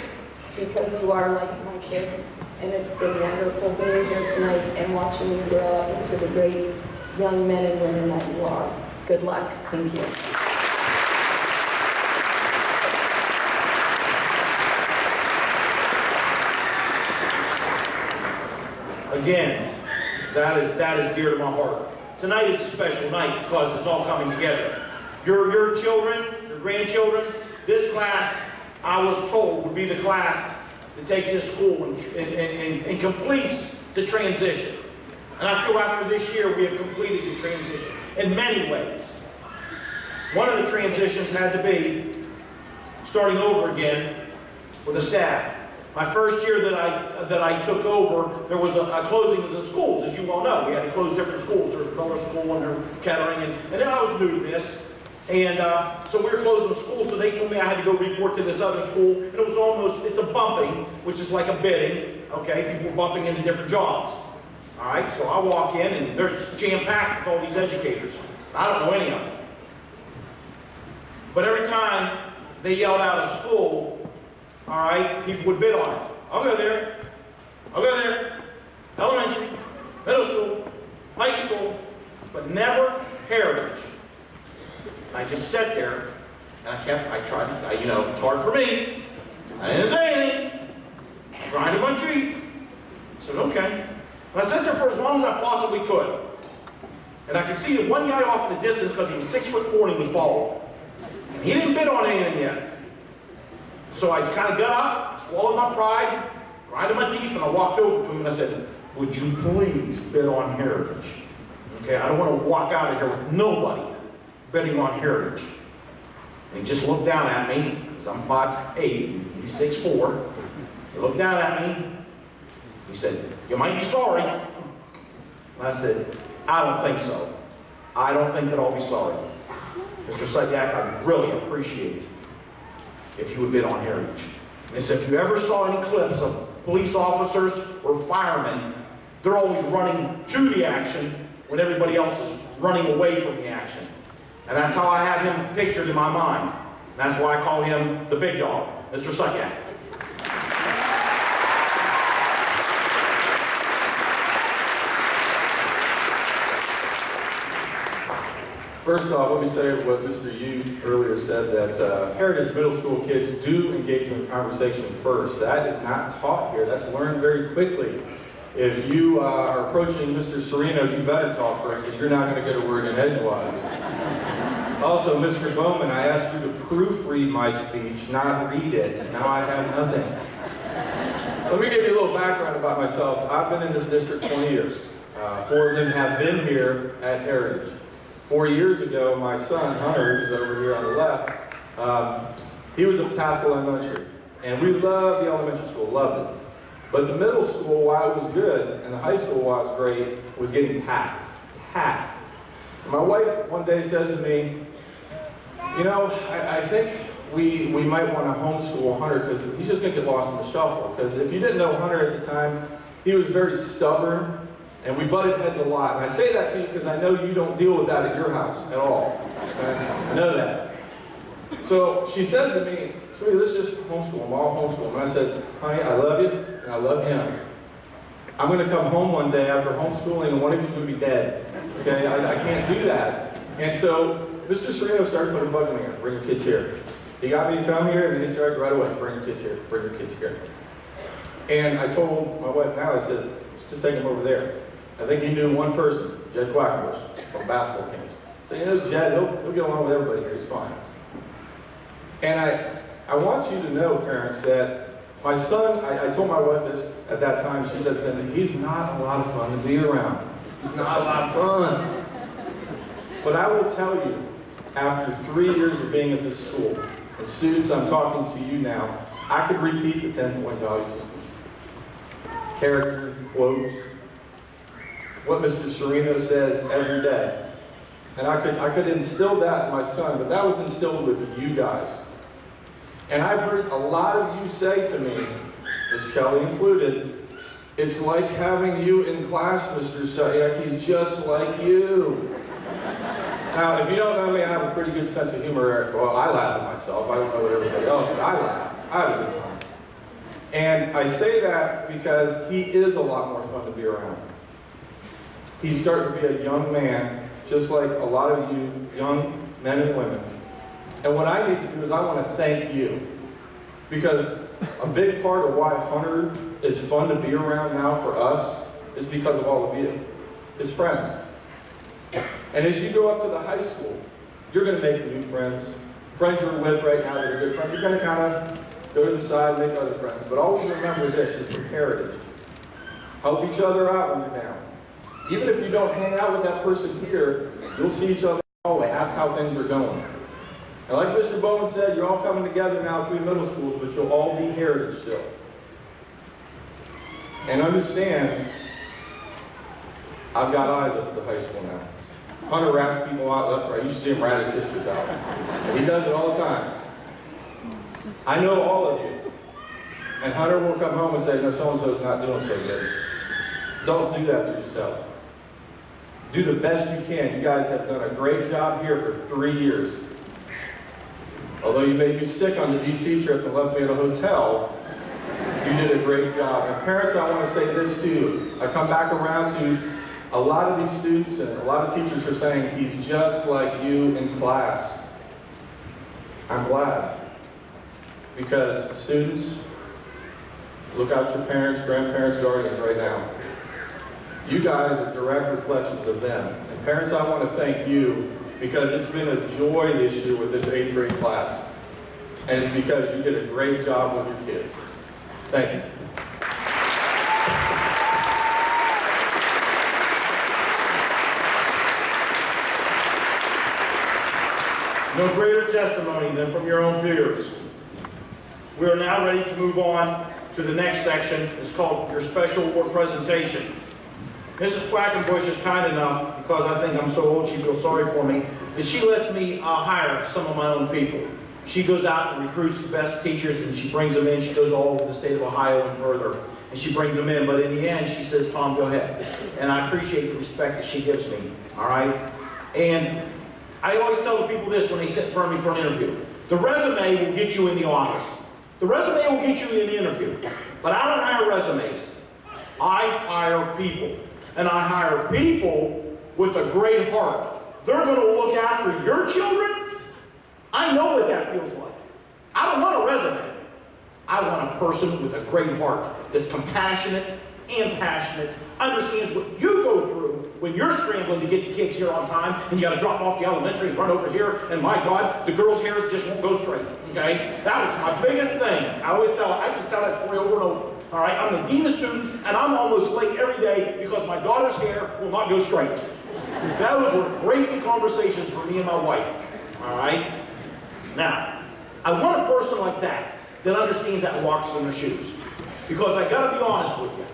because you are like my kids, and it's been wonderful being here tonight and watching you grow up into the great young men and women that you are. Good luck. Thank you. Again, that is dear to my heart. Tonight is a special night because it's all coming together. Your children, your grandchildren, this class, I was told, would be the class that takes this school and completes the transition. And I feel after this year we have completed the transition in many ways. One of the transitions had to be starting over again with the staff. My first year that I took over, there was a closing of the schools, as you all know. We had to close different schools. There was Miller School and there Kettering, and then I was new to this. And so we were closing the school, so they told me I had to go report to this other school. And it was almost, it's a bumping, which is like a bidding, okay? People bumping into different jobs. All right, so I walk in and they're jam-packed with all these educators. I don't know any of them. But every time they yelled out of school, all right, people would bid on it. I'll go there. I'll go there. Elementary, middle school, high school, but never Heritage. And I just sat there, and I tried, you know, it's hard for me. I didn't say anything. Grinded my teeth. I said, okay. And I sat there for as long as I possibly could. And I could see the one guy off in the distance because he was 6'4" and he was bald. And he didn't bid on anything yet. So I kind of got up, swallowed my pride, grinded my teeth, and I walked over to him and I said, would you please bid on Heritage? Okay, I don't want to walk out of here with nobody bidding on Heritage. And he just looked down at me, because I'm 5'8", he's 6'4". He looked down at me, he said, you might be sorry. And I said, I don't think so. I don't think that I'll be sorry. Mr. Sydyak, I really appreciate if you would bid on Heritage. And so if you ever saw any clips of police officers or firemen, they're always running to the action when everybody else is running away from the action. And that's how I have him pictured in my mind. And that's why I call him the big dog, Mr. Sydyak. First off, let me say what Mr. Yu earlier said, that Heritage Middle School kids do engage in conversation first. That is not taught here. That's learned very quickly. If you are approaching Mr. Sereno, you better talk first, and you're not going to get a word in edgewise. Also, Mr. Bowman, I asked you to proofread my speech, not read it. Now I have nothing. Let me give you a little background about myself. I've been in this district 20 years. 4 of them have been here at Heritage. 4 years ago, my son, Hunter, who's over here on the left, he was at Tassel Elementary. And we loved the elementary school, loved it. But the middle school, while it was good, and the high school, while it was great, was getting packed. Packed. And my wife one day says to me, you know, I think we might want to homeschool Hunter because he's just going to get lost in the shuffle. Because if you didn't know Hunter at the time, he was very stubborn, and we butted heads a lot. And I say that to you because I know you don't deal with that at your house at all. I know that. So she says to me, sweetie, let's just homeschool him. I'll homeschool him. And I said, honey, I love you, and I love him. I'm going to come home one day after homeschooling, and one of you's going to be dead. Okay? I can't do that. And so Mr. Sereno started putting a bug in me. Bring your kids here. He got me to come here, and then he started right away. Bring your kids here. Bring your kids here. And I told my wife now, I said, let's just take them over there. I think he knew one person, Jed Quackenbush, from basketball camps. So, you know, Jed, he'll get along with everybody here. He's fine. And I want you to know, parents, that my son, I told my wife this at that time, she said to me, he's not a lot of fun to be around. He's not a lot of fun. But I will tell you, after 3 years of being at this school, and students, I'm talking to you now, I could repeat the 10-point value system. Character, quotes, what Mr. Sereno says every day. And I could instill that in my son, but that was instilled with you guys. And I've heard a lot of you say to me, Miss Kelly included, it's like having you in class, Mr. Sayak, he's just like you. Now, if you don't know me, I have a pretty good sense of humor. Well, I laugh at myself. I don't know what everybody else, but I laugh. I have a good time. And I say that because he is a lot more fun to be around. He's starting to be a young man, just like a lot of you young men and women. And what I need to do is I want to thank you. Because a big part of why Hunter is fun to be around now for us is because of all of you, his friends. And as you go up to the high school, you're going to make new friends. Friends you're with right now that are good friends. You're going to kind of go to the side and make other friends. But always remember this, is from Heritage. Help each other out when you're down. Even if you don't hang out with that person here, you'll see each other in the hallway. Ask how things are going. And like Mr. Bowman said, you're all coming together now, 3 middle schools, but you'll all be Heritage still. And understand, I've got eyes up at the high school now. Hunter rats people out left and right. You should see him rat his sisters out. He does it all the time. I know all of you. And Hunter will come home and say, no, so-and-so's not doing so good. Don't do that to yourself. Do the best you can. You guys have done a great job here for 3 years. Although you made me sick on the DC trip and left me at a hotel, you did a great job. And parents, I want to say this to you. I come back around to a lot of these students and a lot of teachers are saying, he's just like you in class. I'm glad. Because students, look out your parents, grandparents, guardians right now. You guys are direct reflections of them. And parents, I want to thank you because it's been a joy this year with this 8th grade class. And it's because you did a great job with your kids. Thank you. No greater testimony than from your own peers. We are now ready to move on to the next section. It's called your special award presentation. Mrs. Quackenbush is kind enough, because I think I'm so old she feels sorry for me, that she lets me hire some of my own people. She goes out and recruits the best teachers and she brings them in. She goes all over the state of Ohio and further, and she brings them in. But in the end, she says, Tom, go ahead. And I appreciate the respect that she gives me, all right? And I always tell the people this when they sit in front of me for an interview. The resume will get you in the office. The resume will get you in the interview. But I don't hire resumes. I hire people. And I hire people with a great heart. They're going to look after your children. I know what that feels like. I don't want a resume. I want a person with a great heart that's compassionate, and passionate, understands what you go through when you're scrambling to get the kids here on time, and you got to drop off the elementary and run over here, and my God, the girls' hairs just won't go straight, okay? That was my biggest thing. I just tell that story over and over. All right, I'm the dean of students, and I'm almost late every day because my daughter's hair will not go straight. Those were crazy conversations for me and my wife. All right? Now, I want a person like that understands that and walks in their shoes. Because I got to be honest with you.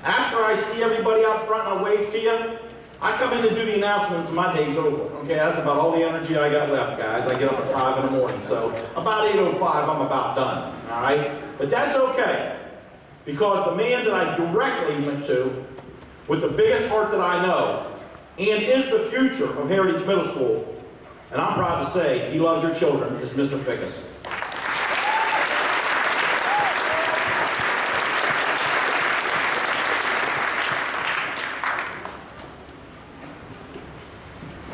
After I see everybody out front and I wave to you, I come in to do the announcements and my day's over. Okay, that's about all the energy I got left, guys. I get up at 5 in the morning, so about 8:05 I'm about done. All right? But that's okay. Because the man that I directly went to, with the biggest heart that I know, and is the future of Heritage Middle School, and I'm proud to say he loves your children, is Mr. Fickus.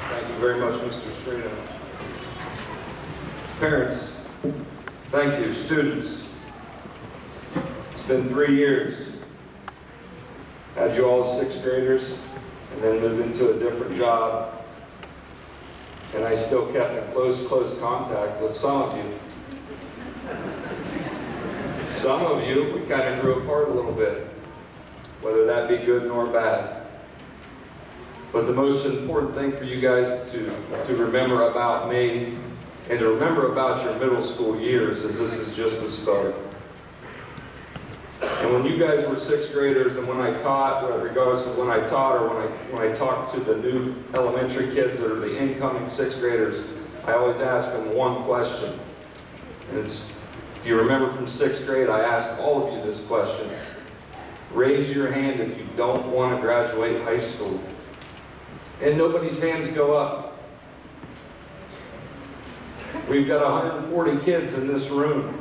Thank you very much, Mr. Strino. Parents, thank you. Students, it's been 3 years. Had you all as 6th graders, and then moved into a different job. And I still kept in close contact with some of you. Some of you, we kind of grew apart a little bit, whether that be good nor bad. But the most important thing for you guys to remember about me and to remember about your middle school years is this is just the start. And when you guys were 6th graders and when I taught, regardless of when I taught or when I talked to the new elementary kids that are the incoming 6th graders, I always ask them one question. And it's, if you remember from 6th grade, I asked all of you this question. Raise your hand if you don't want to graduate high school. And nobody's hands go up. We've got 140 kids in this room.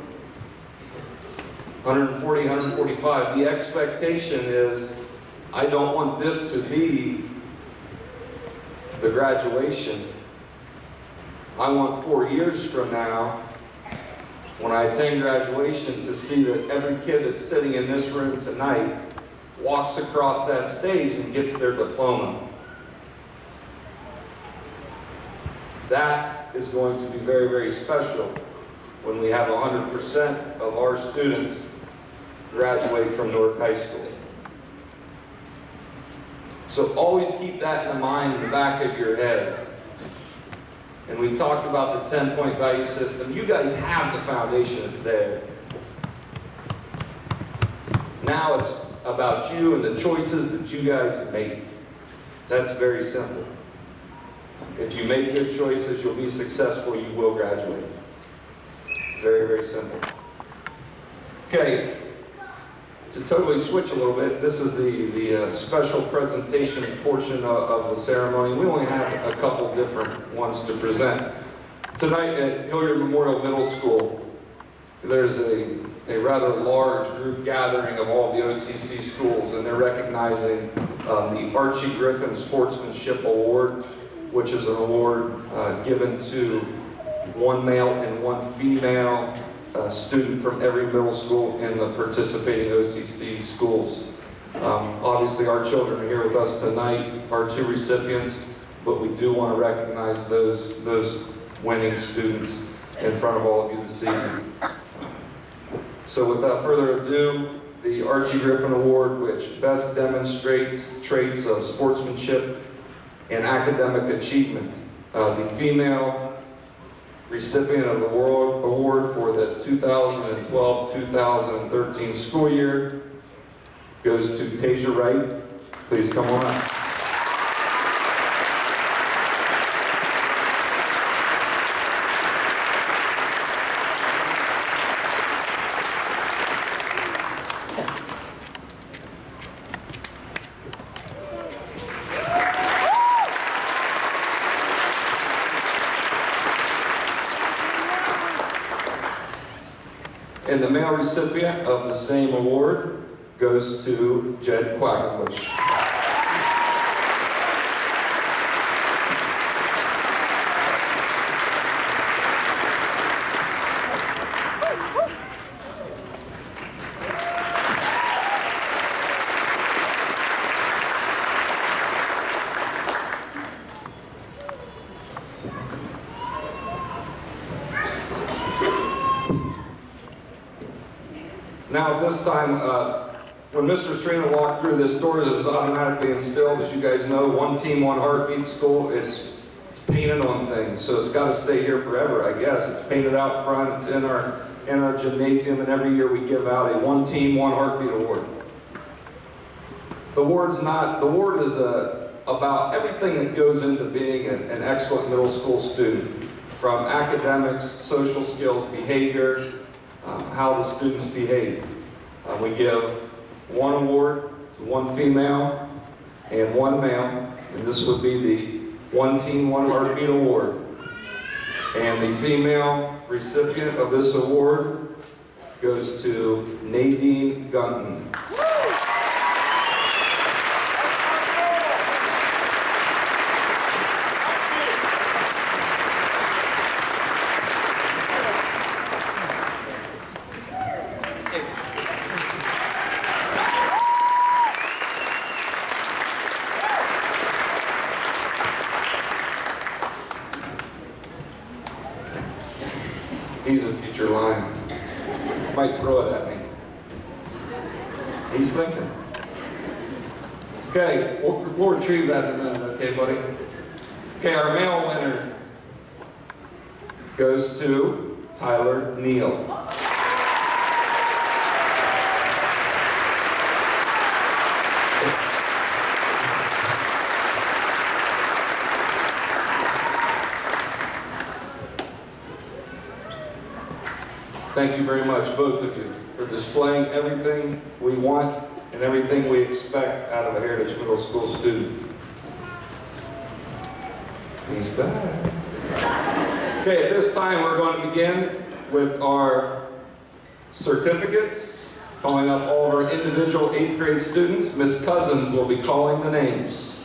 140, 145. The expectation is, I don't want this to be the graduation. I want 4 years from now, when I attain graduation, to see that every kid that's sitting in this room tonight walks across that stage and gets their diploma. That is going to be very, very special when we have 100% of our students graduate from Newark High School. So always keep that in mind in the back of your head. And we've talked about the 10-point value system. You guys have the foundation, it's there. Now it's about you and the choices that you guys make. That's very simple. If you make good choices, you'll be successful, you will graduate. Very, very simple. Okay, to totally switch a little bit, this is the special presentation portion of the ceremony. We only have a couple different ones to present. Tonight at Hilliard Memorial Middle School, there's a rather large group gathering of all the OCC schools, and they're recognizing the Archie Griffin Sportsmanship Award, which is an award given to one male and one female student from every middle school in the participating OCC schools. Obviously our children are here with us tonight, our 2 recipients, but we do want to recognize those winning students in front of all of you this evening. So without further ado, the Archie Griffin Award, which best demonstrates traits of sportsmanship and academic achievement. The female recipient of the World Award for the 2012-2013 school year goes to Tasia Wright. Please come on up. And the male recipient of the same award goes to Jed Quackenbush. now at this time, when Mr. Serena walked through this door, it was automatically instilled. As you guys know, one team, one heartbeat school. It's painted on things, so it's got to stay here forever, I guess. It's painted out front. It's in our gymnasium, and every year we give out a one team, one heartbeat award. The award is about everything that goes into being an excellent middle school student, from academics, social skills, behavior, how the students behave. We give one award to one female and one male, and this would be the One Team, One Heartbeat Award. And the female recipient of this award goes to Nadine Gunton. He's a future lion. Might throw it at me. He's thinking. Okay, we'll retrieve that in a minute, okay, buddy? Okay, our male winner goes to Tyler Neal. Thank you very much, both of you, for displaying everything we want and everything we expect out of a Heritage Middle School student. He's back. Okay, at this time we're going to begin with our certificates. Calling up all of our individual 8th grade students. Miss Cousins will be calling the names.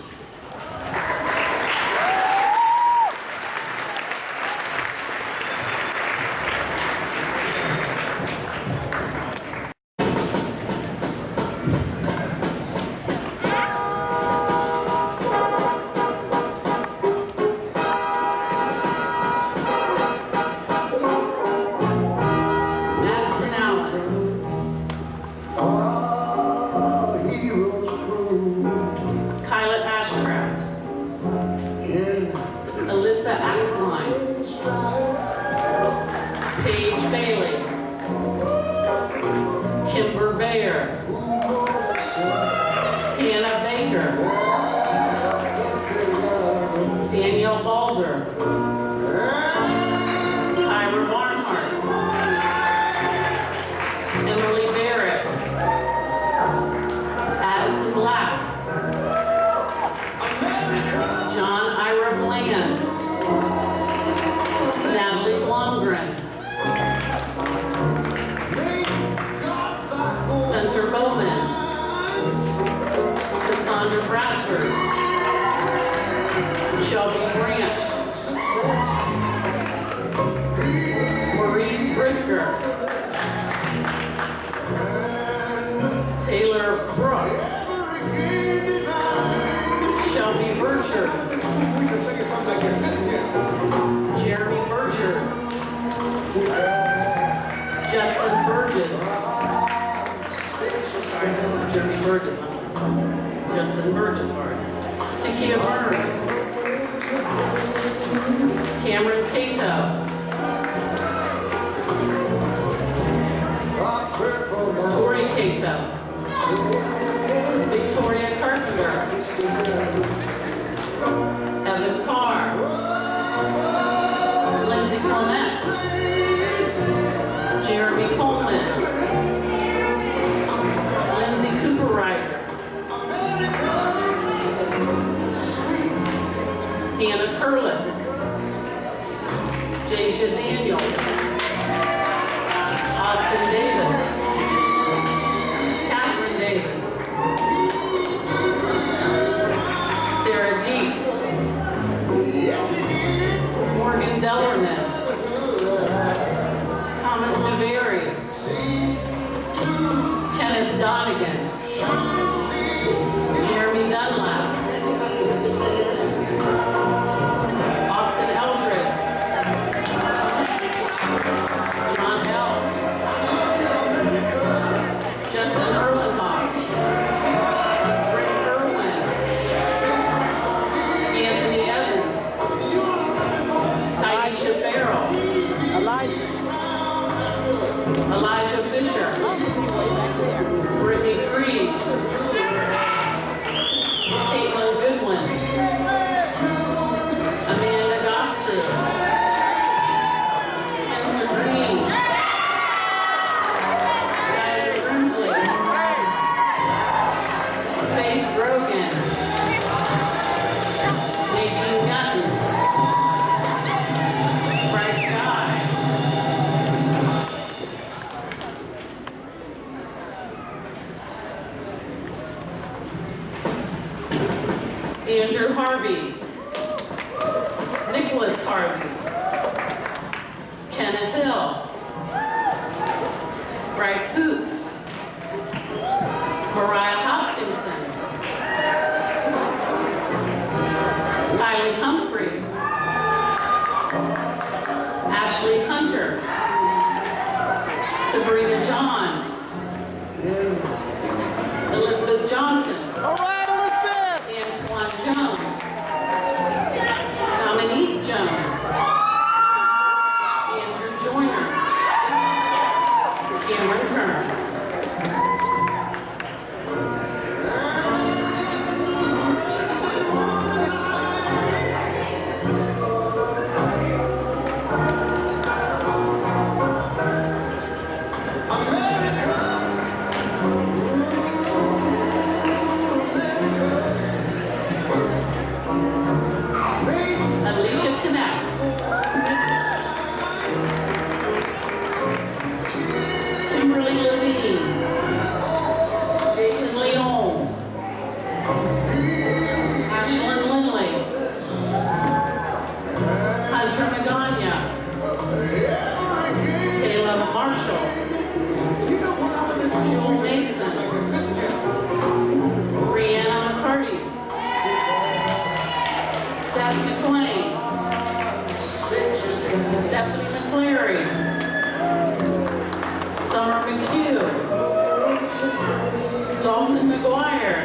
Andrew Harvey, Nicholas Harvey, Kenneth Hill, Bryce Hoops, Mariah Hoskinson, Kylie Humphrey, Ashley Hunter, Sabrina Johns, Elizabeth Johnson, Antoine Jones, Dominique Jones, Andrew Joyner, Cameron Kearns. Alicia Connect, Kimberly Levine, Jason Leon, Ashlyn Lindley, Hunter Magana, Caleb Marshall, Jewel Mason, Brianna McCarty, Seth McLean, Stephanie McCleary, Summer McHugh, Dalton McGuire,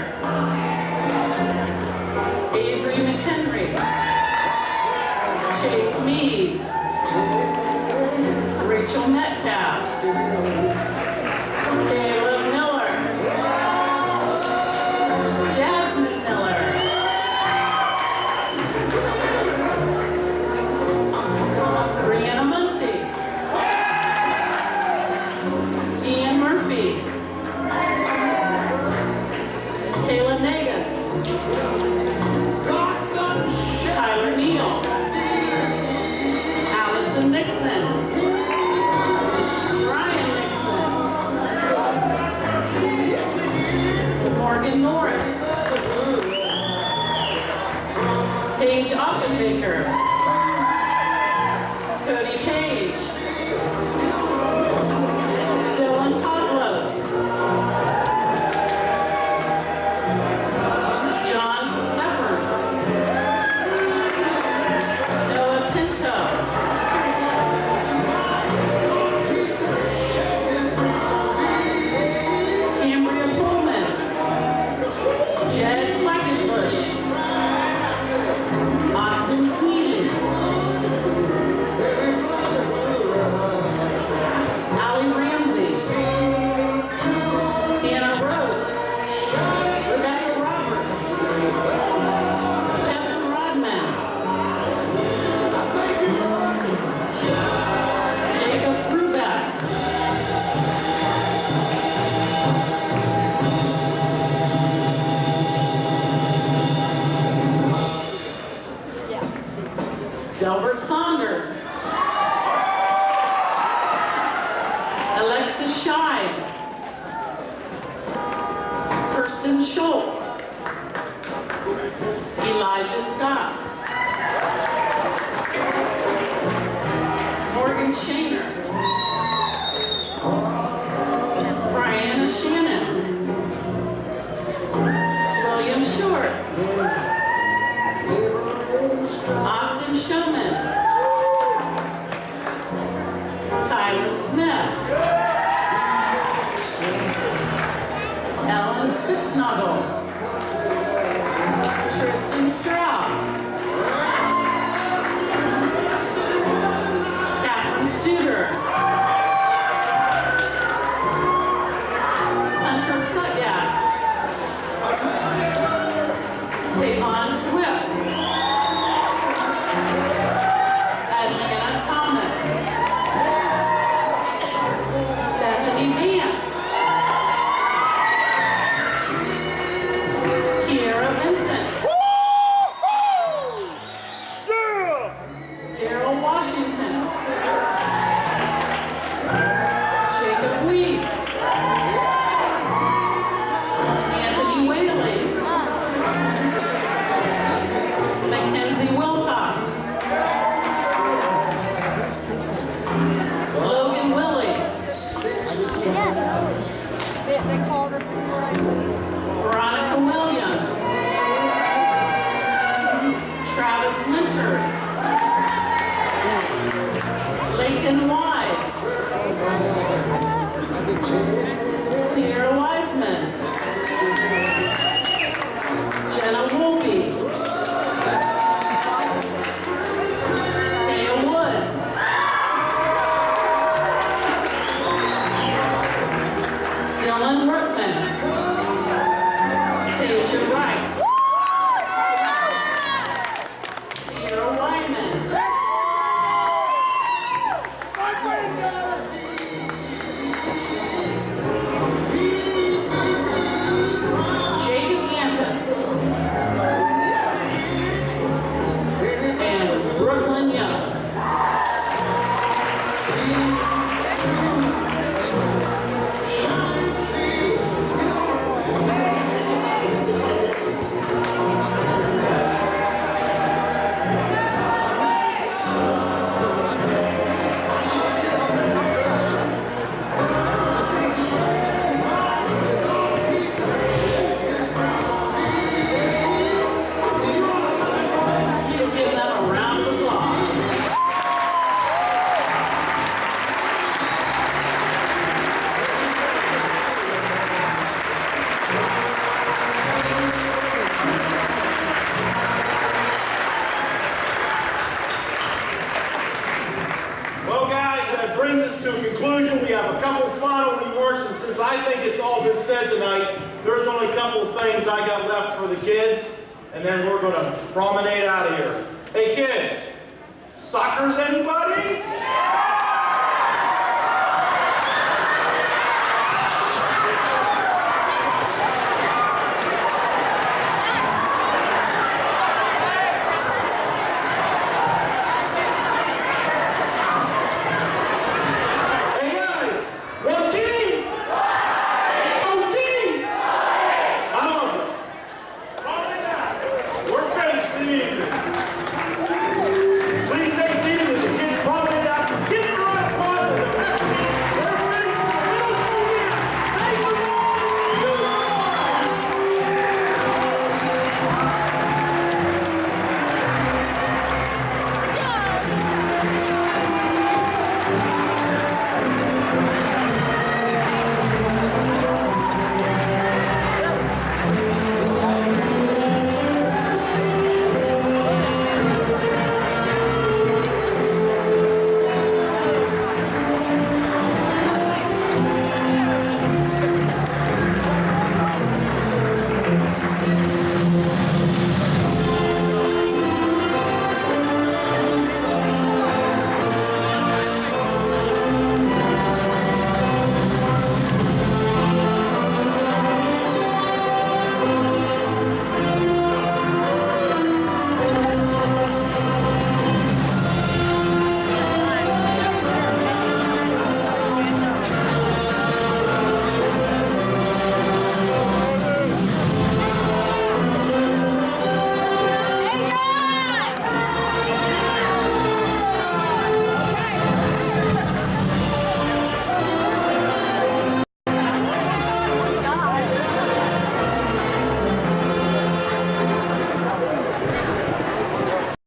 Avery McHenry, Chase Meade, Rachel Metcalf, Caleb Miller, Jasmine Miller, Brianna Muncie, Ian Murphy, Kayla Nagus, Tyler Neal, Allison Nixon, Brian Nixon, Morgan Norris, Paige Offenbaker, Cody Page, Dylan Toglos, John Peppers, Noah Pinto, Cambria Pullman, Jed Quackenbush, Austin Queenie, Allie Ramsey, Hannah Roach, Rebecca Roberts, Kevin Rodman, Jacob Brubeck, Delbert Saunders, Alexis Scheid, Kirsten Schultz, Elijah Scott, Morgan Shaner, Brianna Shannon, William Short, Austin Showman, Kylan Smith, Ellen Spitznagel, Tristan Strauss, Catherine Studer, Hunter Sutyak, Tavon Swift, Atlanta Thomas, Bethany Vance, Kiera Vincent, Veronica Williams. Travis Winters. Lakin Wise. Sierra Wiseman. Jenna Wolpe. Taya Woods. Dylan Workman. Tasia Wright. Sierra Wyman. Jacob Antis. And Brooklyn Young. Please give them a round of applause. Well, guys, that brings us to a conclusion. We have a couple final remarks, and since I think it's all been said tonight, there's only a couple of things I got left for the kids, and then we're going to promenade out of here. Hey, kids, soccer's anybody?